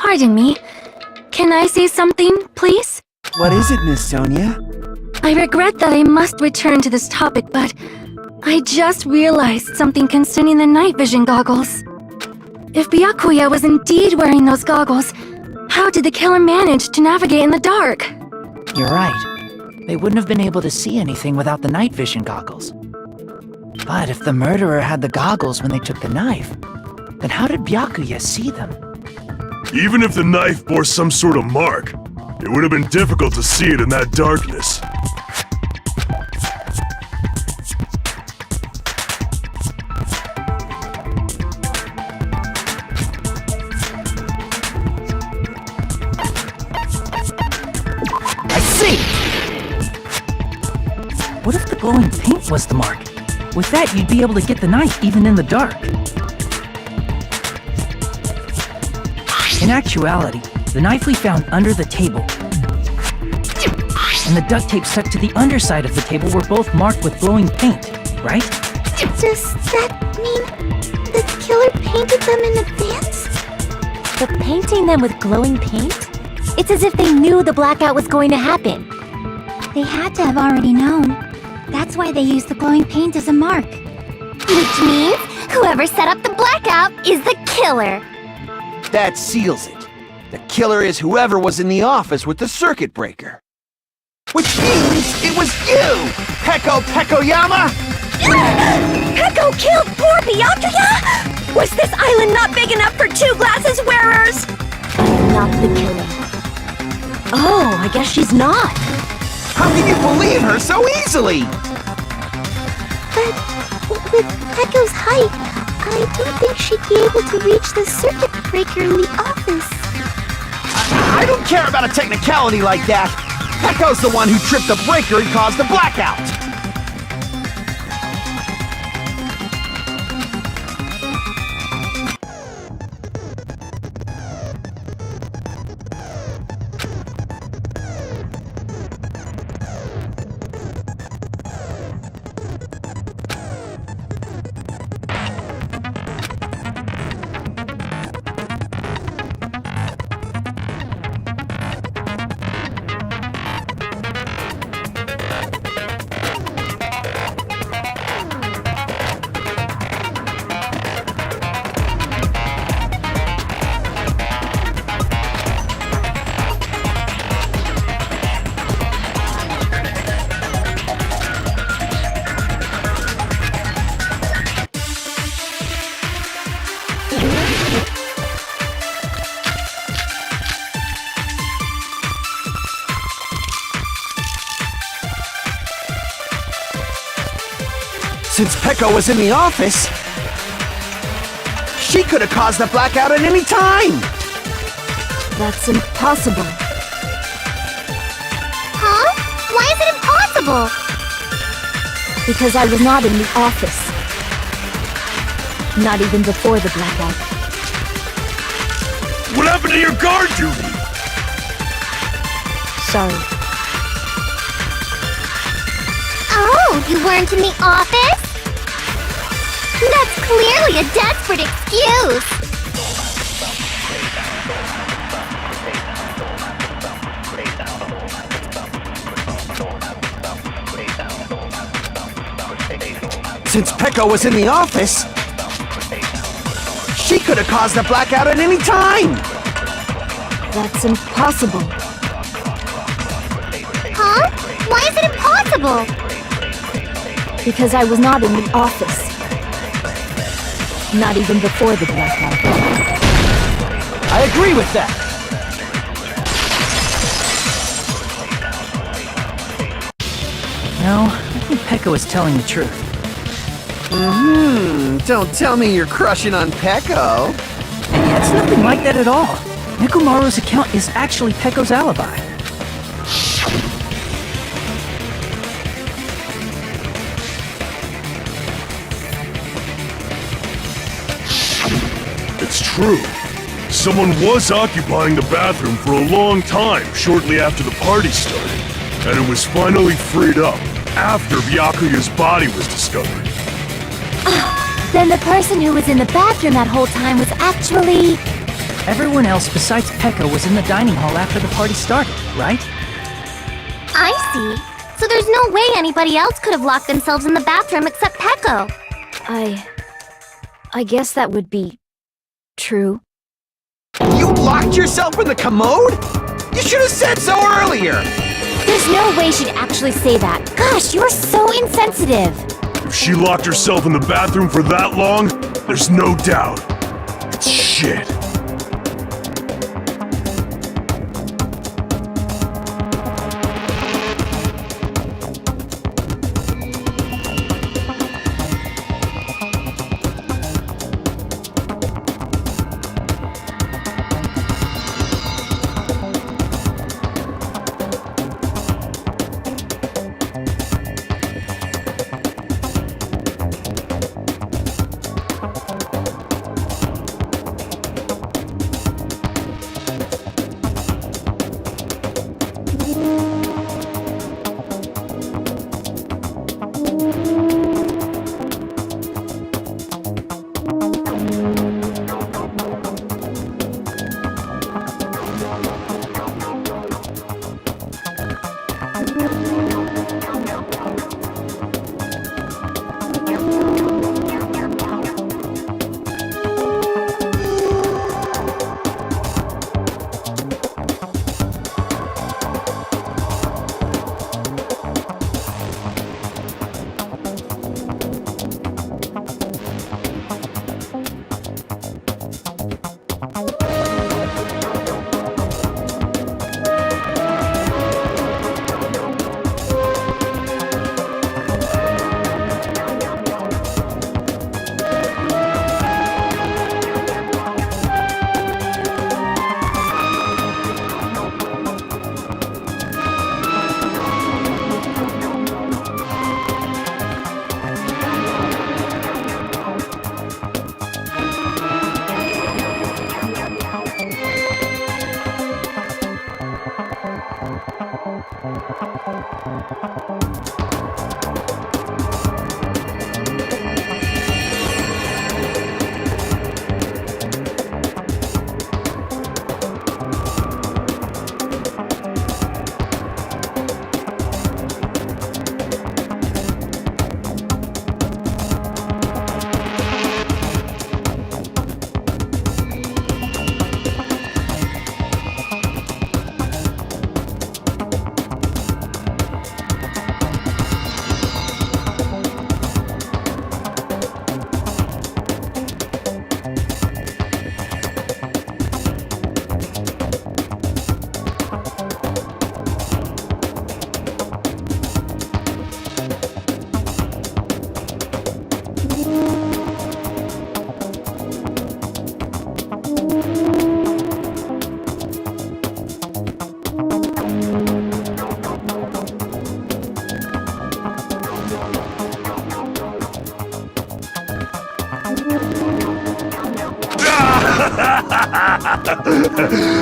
Pardon me. Can I say something, please? What is it, Miss Sonia? I regret that I must return to this topic, but I just realized something concerning the night vision goggles. If Byakuya was indeed wearing those goggles, how did the killer manage to navigate in the dark? You're right. They wouldn't have been able to see anything without the night vision goggles. But if the murderer had the goggles when they took the knife, then how did Byakuya see them? Even if the knife bore some sort of mark, it would have been difficult to see it in that darkness. I see! What if the glowing paint was the mark? With that, you'd be able to get the knife even in the dark. In actuality, the knife we found under the table and the duct tape stuck to the underside of the table were both marked with glowing paint, right? Does that mean the killer painted them in advance? But painting them with glowing paint? It's as if they knew the blackout was going to happen. They had to have already known. That's why they used the glowing paint as a mark. Which means whoever set up the blackout is the killer. That seals it. The killer is whoever was in the office with the circuit breaker. Which means it was you, Pekoyama! Peko killed poor Byakuya? Was this island not big enough for two glasses wearers? I'm not the killer. Oh, I guess she's not. How can you believe her so easily? But with Peko's height, I don't think she'd be able to reach the circuit breaker in the office. I don't care about a technicality like that. Peko's the one who tripped the breaker and caused the blackout. Since Peko was in the office, she could have caused the blackout at any time! That's impossible. Huh? Why is it impossible? Because I was not in the office. Not even before the blackout. What happened to your guard duty? Sorry. Oh, you weren't in the office? That's clearly a desperate excuse. Since Peko was in the office, she could have caused a blackout at any time! That's impossible. Huh? Why is it impossible? Because I was not in the office. Not even before the blackout. I agree with that. No, I think Peko is telling the truth. Don't tell me you're crushing on Peko. It's nothing like that at all. Nekomaru's account is actually Peko's alibi. It's true. Someone was occupying the bathroom for a long time shortly after the party started, and it was finally freed up after Byakuya's body was discovered. Then the person who was in the bathroom that whole time was actually... Everyone else besides Peko was in the dining hall after the party started, right? I see. So there's no way anybody else could have locked themselves in the bathroom except Peko. I guess that would be... true. You locked yourself in the commode? You should have said so earlier! There's no way she'd actually say that. Gosh, you're so insensitive. If she locked herself in the bathroom for that long, there's no doubt. It's shit.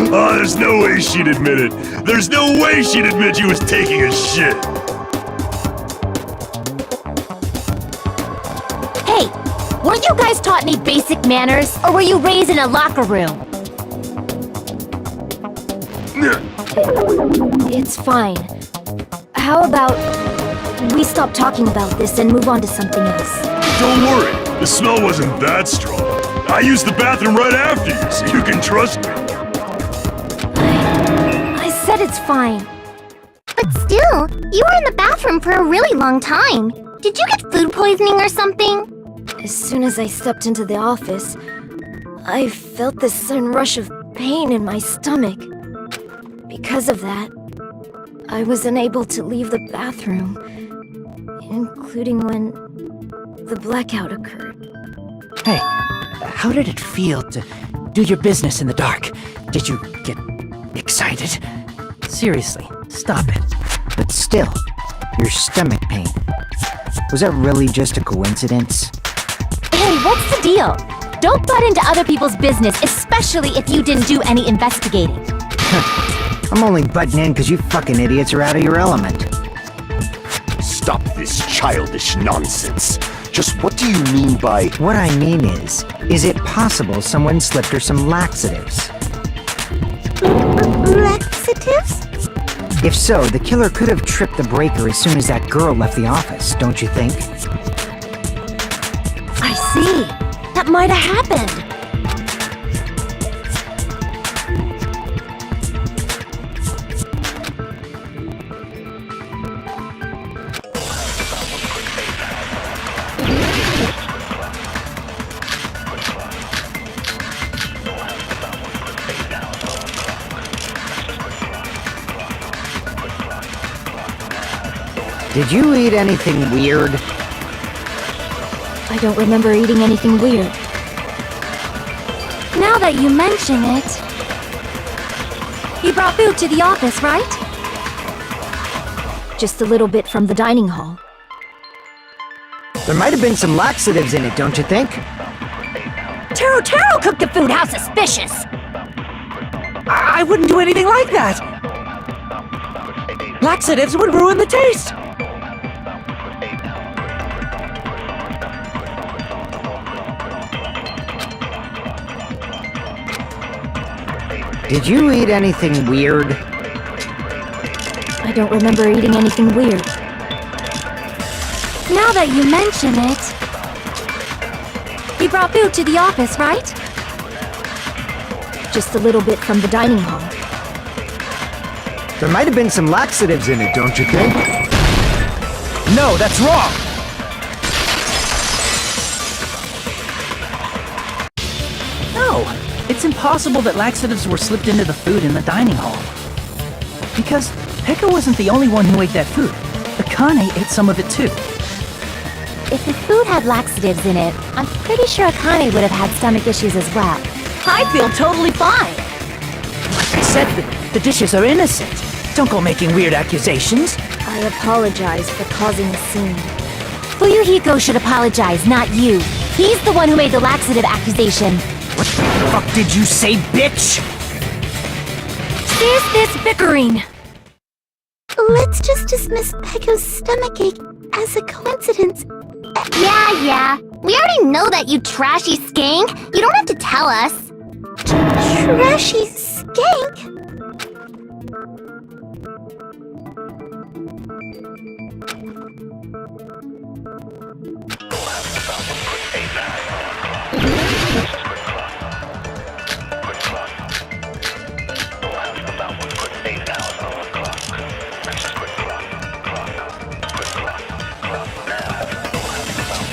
Oh, there's no way she'd admit it. There's no way she'd admit she was taking a shit. Hey, weren't you guys taught any basic manners, or were you raised in a locker room? It's fine. How about we stop talking about this and move on to something else? Don't worry, the smell wasn't that strong. I used the bathroom right after you, so you can trust me. I said it's fine. But still, you were in the bathroom for a really long time. Did you get food poisoning or something? As soon as I stepped into the office, I felt this sudden rush of pain in my stomach. Because of that, I was unable to leave the bathroom, including when the blackout occurred. Hey, how did it feel to do your business in the dark? Did you get excited? Seriously, stop it. But still, your stomach pain. Was that really just a coincidence? Hey, what's the deal? Don't butt into other people's business, especially if you didn't do any investigating. I'm only butting in because you fucking idiots are out of your element. Stop this childish nonsense. Just what do you mean by... What I mean is it possible someone slipped her some laxatives? Laxatives? If so, the killer could have tripped the breaker as soon as that girl left the office, don't you think? I see. That might have happened. Did you eat anything weird? I don't remember eating anything weird. Now that you mention it... You brought food to the office, right? Just a little bit from the dining hall. There might have been some laxatives in it, don't you think? Taro cooked the food! How suspicious! I wouldn't do anything like that! Laxatives would ruin the taste! Did you eat anything weird? I don't remember eating anything weird. Now that you mention it... You brought food to the office, right? Just a little bit from the dining hall. There might have been some laxatives in it, don't you think? No, that's wrong! No, it's impossible that laxatives were slipped into the food in the dining hall. Because Pekka wasn't the only one who ate that food. Akane ate some of it too. If the food had laxatives in it, I'm pretty sure Akane would have had stomach issues as well. I feel totally fine! Like I said, the dishes are innocent. Don't go making weird accusations. I apologize for causing a scene. Fuyuhiko should apologize, not you. He's the one who made the laxative accusation. What the fuck did you say, bitch? Cease this bickering! Let's just dismiss Pekko's stomachache as a coincidence. Yeah. We already know that, you trashy skank. You don't have to tell us. Trashy skank?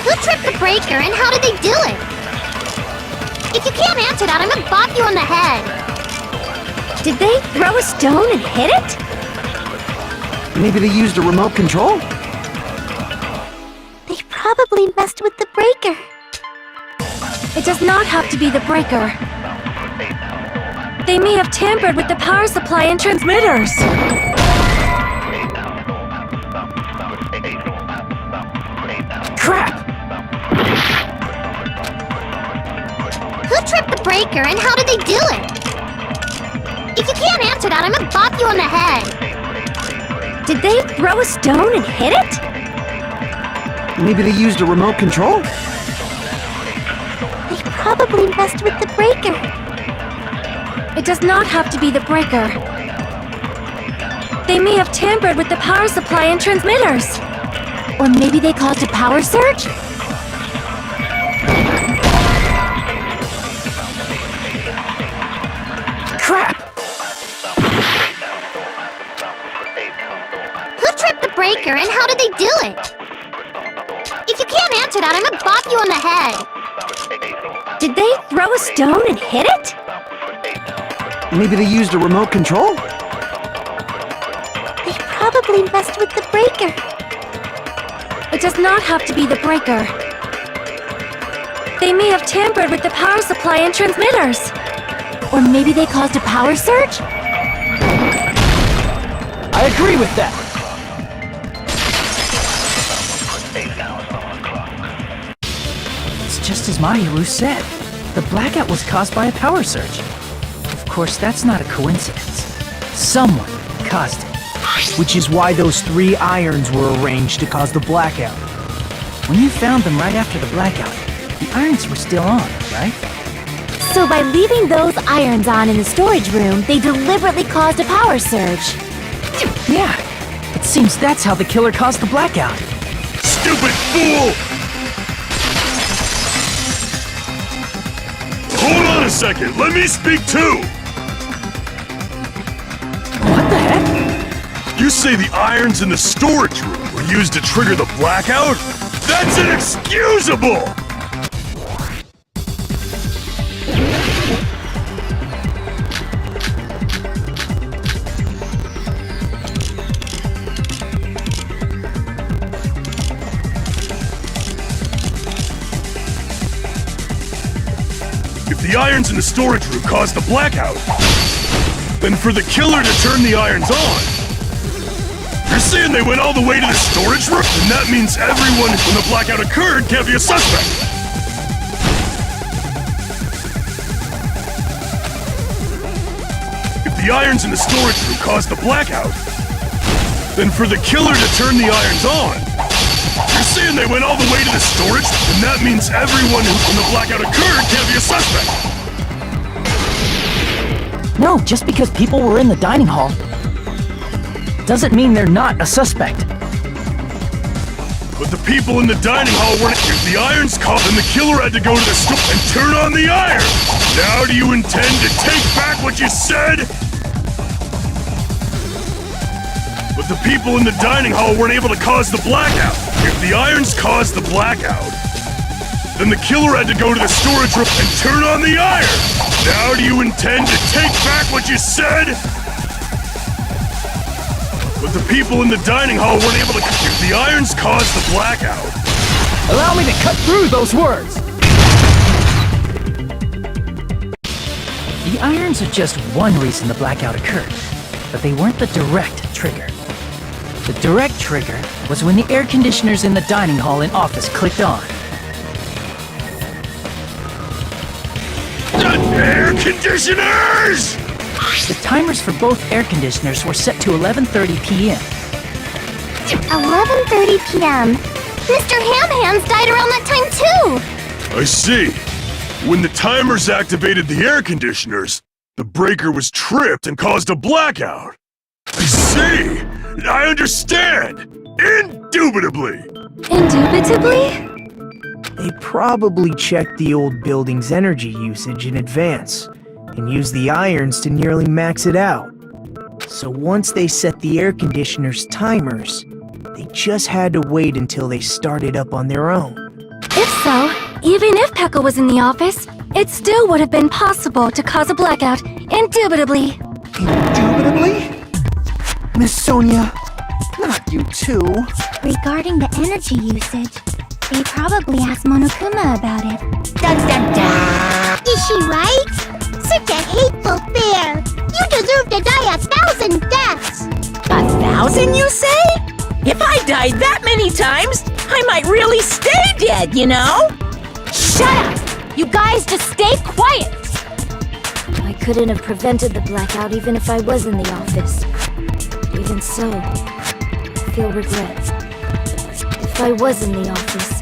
Who tripped the breaker and how did they do it? If you can't answer that, I'm gonna bop you on the head. Did they throw a stone and hit it? Maybe they used a remote control? They probably messed with the breaker. It does not have to be the breaker. They may have tampered with the power supply and transmitters. Crap! Who tripped the breaker and how did they do it? If you can't answer that, I'm gonna bop you on the head. Did they throw a stone and hit it? Maybe they used a remote control? They probably messed with the breaker. It does not have to be the breaker. They may have tampered with the power supply and transmitters. Or maybe they caused a power surge? Crap! Who tripped the breaker and how did they do it? If you can't answer that, I'm gonna bop you on the head. Did they throw a stone and hit it? Maybe they used a remote control? They probably messed with the breaker. It does not have to be the breaker. They may have tampered with the power supply and transmitters. Or maybe they caused a power surge? I agree with that. It's just as Mahiru said. The blackout was caused by a power surge. Of course, that's not a coincidence. Someone caused it. Which is why those 3 irons were arranged to cause the blackout. When you found them right after the blackout, the irons were still on, right? So by leaving those irons on in the storage room, they deliberately caused a power surge. Yeah, it seems that's how the killer caused the blackout. Stupid fool! Hold on a second, let me speak too! What the heck? You say the irons in the storage room were used to trigger the blackout? That's inexcusable! If the irons in the storage room caused the blackout, then for the killer to turn the irons on, you're saying they went all the way to the storage room? And that means everyone when the blackout occurred can't be a suspect. If the irons in the storage room caused the blackout, then for the killer to turn the irons on, you're saying they went all the way to the storage? And that means everyone when the blackout occurred can't be a suspect. No, just because people were in the dining hall doesn't mean they're not a suspect. But the people in the dining hall weren't. If the irons caught, then the killer had to go to the store and turn on the iron. Now do you intend to take back what you said? But the people in the dining hall weren't able to cause the blackout. If the irons caused the blackout, then the killer had to go to the storage room and turn on the iron. Now do you intend to take back what you said? But the people in the dining hall weren't able to. If the irons caused the blackout. Allow me to cut through those words! The irons are just one reason the blackout occurred, but they weren't the direct trigger. The direct trigger was when the air conditioners in the dining hall and office clicked on. The air conditioners! The timers for both air conditioners were set to 11:30 p.m. 11:30 p.m. Mr. Ham-Hands died around that time too! I see. When the timers activated the air conditioners, the breaker was tripped and caused a blackout. I see! I understand! Indubitably! Indubitably? They probably checked the old building's energy usage in advance and used the irons to nearly max it out. So once they set the air conditioner's timers, they just had to wait until they started up on their own. If so, even if Pekka was in the office, it still would have been possible to cause a blackout, indubitably. Indubitably? Miss Sonia, not you too. Regarding the energy usage, they probably asked Monokuma about it. Dun dun dun! Is she right? Such a hateful bear! You deserve to die 1,000 deaths! 1,000, you say? If I died that many times, I might really stay dead, you know? Shut up! You guys just stay quiet! I couldn't have prevented the blackout even if I was in the office. Even so, I feel regret. If I was in the office,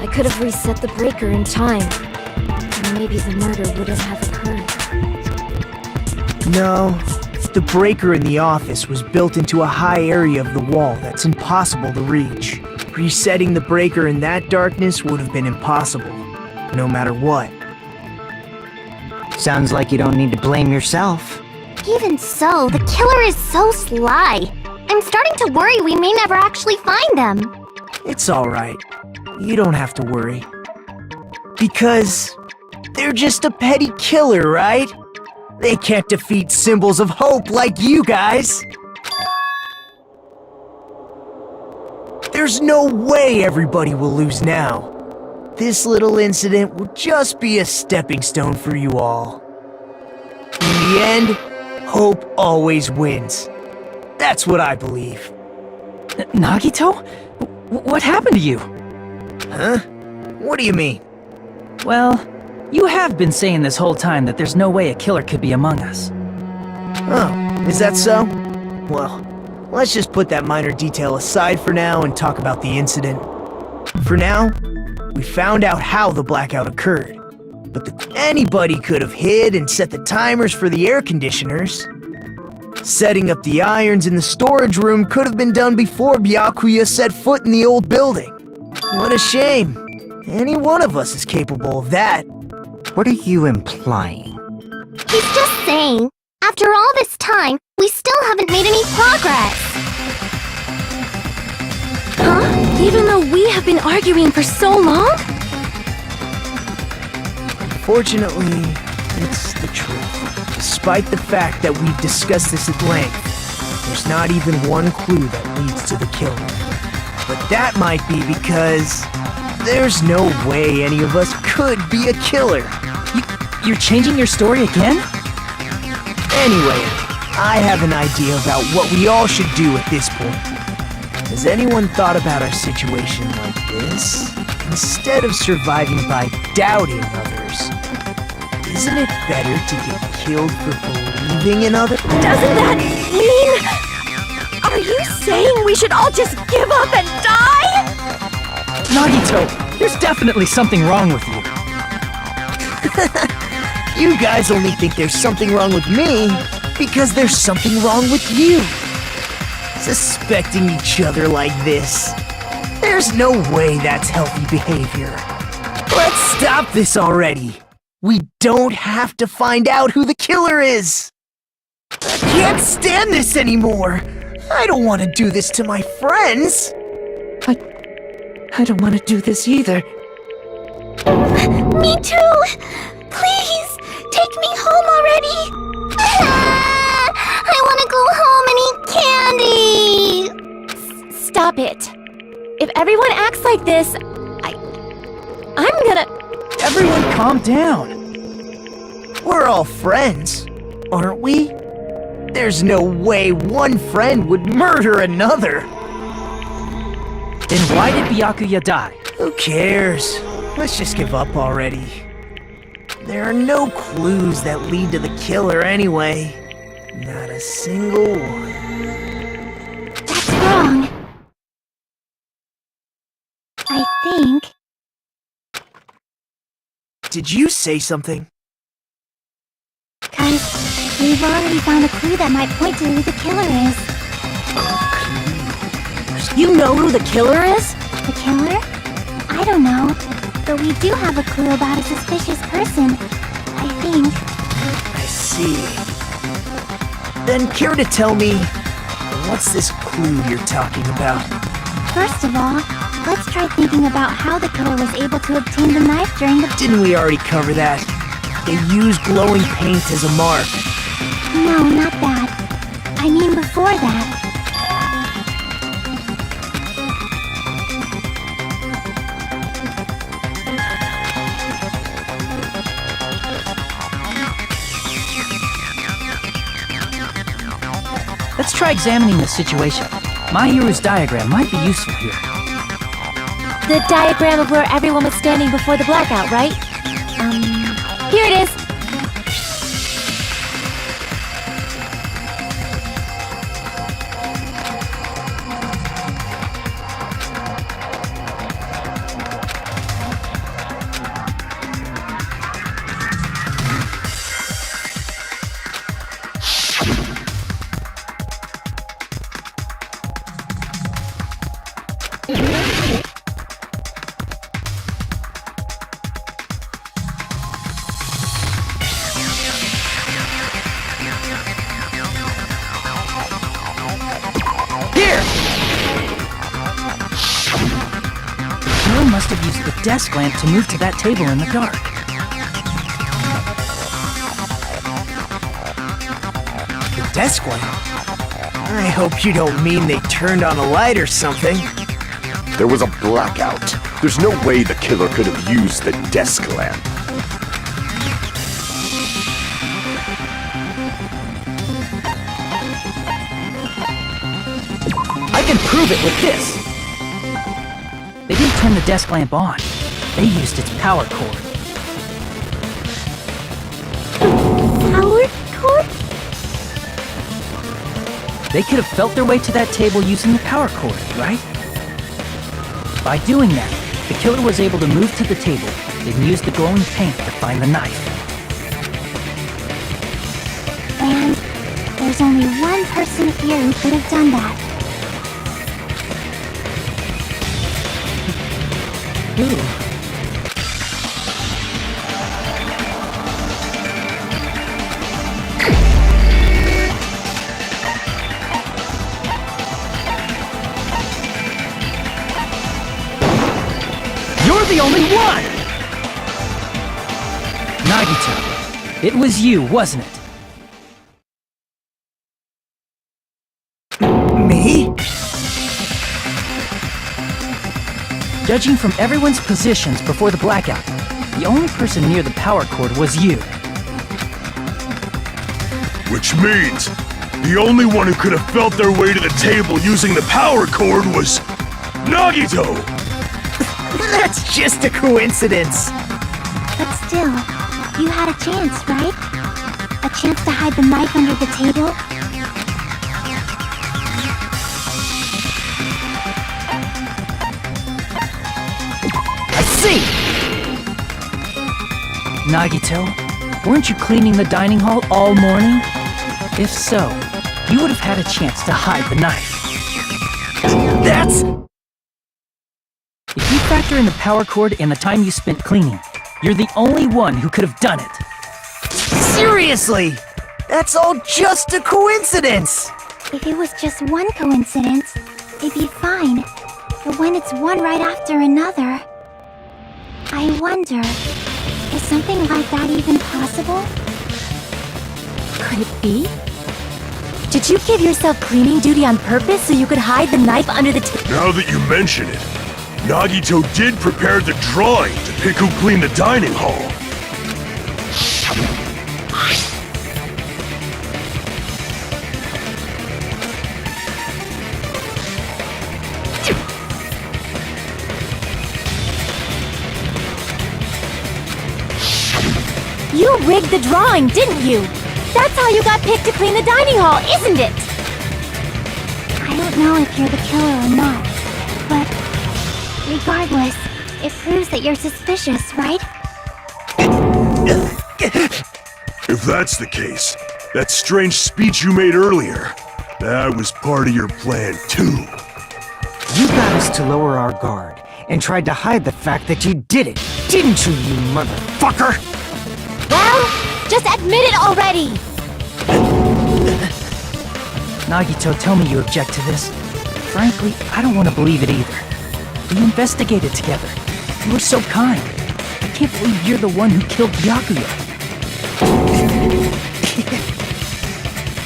I could have reset the breaker in time. And maybe the murder wouldn't have occurred. No, the breaker in the office was built into a high area of the wall that's impossible to reach. Resetting the breaker in that darkness would have been impossible, no matter what. Sounds like you don't need to blame yourself. Even so, the killer is so sly. I'm starting to worry we may never actually find them. It's alright. You don't have to worry. Because they're just a petty killer, right? They can't defeat symbols of hope like you guys. There's no way everybody will lose now. This little incident will just be a stepping stone for you all. In the end, hope always wins. That's what I believe. Nagito? What happened to you? Huh? What do you mean? Well, you have been saying this whole time that there's no way a killer could be among us. Oh, is that so? Well, let's just put that minor detail aside for now and talk about the incident. For now, we found out how the blackout occurred, but anybody could have hid and set the timers for the air conditioners. Setting up the irons in the storage room could have been done before Byakuya set foot in the old building. What a shame. Any one of us is capable of that. What are you implying? He's just saying, after all this time, we still haven't made any progress. Huh? Even though we have been arguing for so long? Fortunately, it's the truth. Despite the fact that we've discussed this at length, there's not even one clue that leads to the killer. But that might be because there's no way any of us could be a killer. You're changing your story again? Anyway, I have an idea about what we all should do at this point. Has anyone thought about our situation like this? Instead of surviving by doubting others, isn't it better to get killed for believing in others? Doesn't that mean... Are you saying we should all just give up and die? Nagito, there's definitely something wrong with you. You guys only think there's something wrong with me because there's something wrong with you. Suspecting each other like this. There's no way that's healthy behavior. Let's stop this already. We don't have to find out who the killer is. I can't stand this anymore. I don't want to do this to my friends. I don't want to do this either. Me too! Please, take me home already! I want to go home and eat candy! Stop it. If everyone acts like this, I'm gonna... Everyone calm down. We're all friends, aren't we? There's no way one friend would murder another. Then why did Byakuya die? Who cares? Let's just give up already. There are no clues that lead to the killer anyway. Not a single one. That's wrong. I think... Did you say something? 'Cause we've already found a clue that might point to who the killer is. You know who the killer is? The killer? I don't know. But we do have a clue about a suspicious person. I think. I see. Then care to tell me, what's this clue you're talking about? First of all, let's try thinking about how the killer was able to obtain the knife during the... Didn't we already cover that? They used glowing paint as a mark. No, not that. I mean before that. Let's try examining the situation. Mahiru's diagram might be useful here. The diagram of where everyone was standing before the blackout, right? Here it is. used the desk lamp to move to that table in the dark. The desk lamp? I hope you don't mean they turned on a light or something. There was a blackout. There's no way the killer could have used the desk lamp. I can prove it with this. They didn't turn the desk lamp on. They used its power cord. Power cord? They could have felt their way to that table using the power cord, right? By doing that, the killer was able to move to the table, then use the glowing paint to find the knife. And there's only one person here who could have done that. Who? You're the only one! Nagito, it was you, wasn't it? Me? Judging from everyone's positions before the blackout, the only person near the power cord was you. Which means the only one who could have felt their way to the table using the power cord was Nagito! That's just a coincidence. But still, you had a chance, right? A chance to hide the knife under the table? I see! Nagito, weren't you cleaning the dining hall all morning? If so, you would have had a chance to hide the knife. That's... If you factor in the power cord and the time you spent cleaning, you're the only one who could have done it. Seriously! That's all just a coincidence! If it was just one coincidence, it'd be fine. But when it's one right after another... I wonder, is something like that even possible? Could it be? Did you give yourself cleaning duty on purpose so you could hide the knife under the table? Now that you mention it, Nagito did prepare the drawing to pick who cleaned the dining hall. You rigged the drawing, didn't you? That's how you got picked to clean the dining hall, isn't it? I don't know if you're the killer or not, but regardless, it proves that you're suspicious, right? If that's the case, that strange speech you made earlier, that was part of your plan too. You got us to lower our guard and tried to hide the fact that you did it, didn't you, you motherfucker? Well, just admit it already! Nagito, tell me you object to this. Frankly, I don't want to believe it either. We investigated together. You were so kind. I can't believe you're the one who killed Byakuya.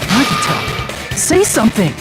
Nagito, say something!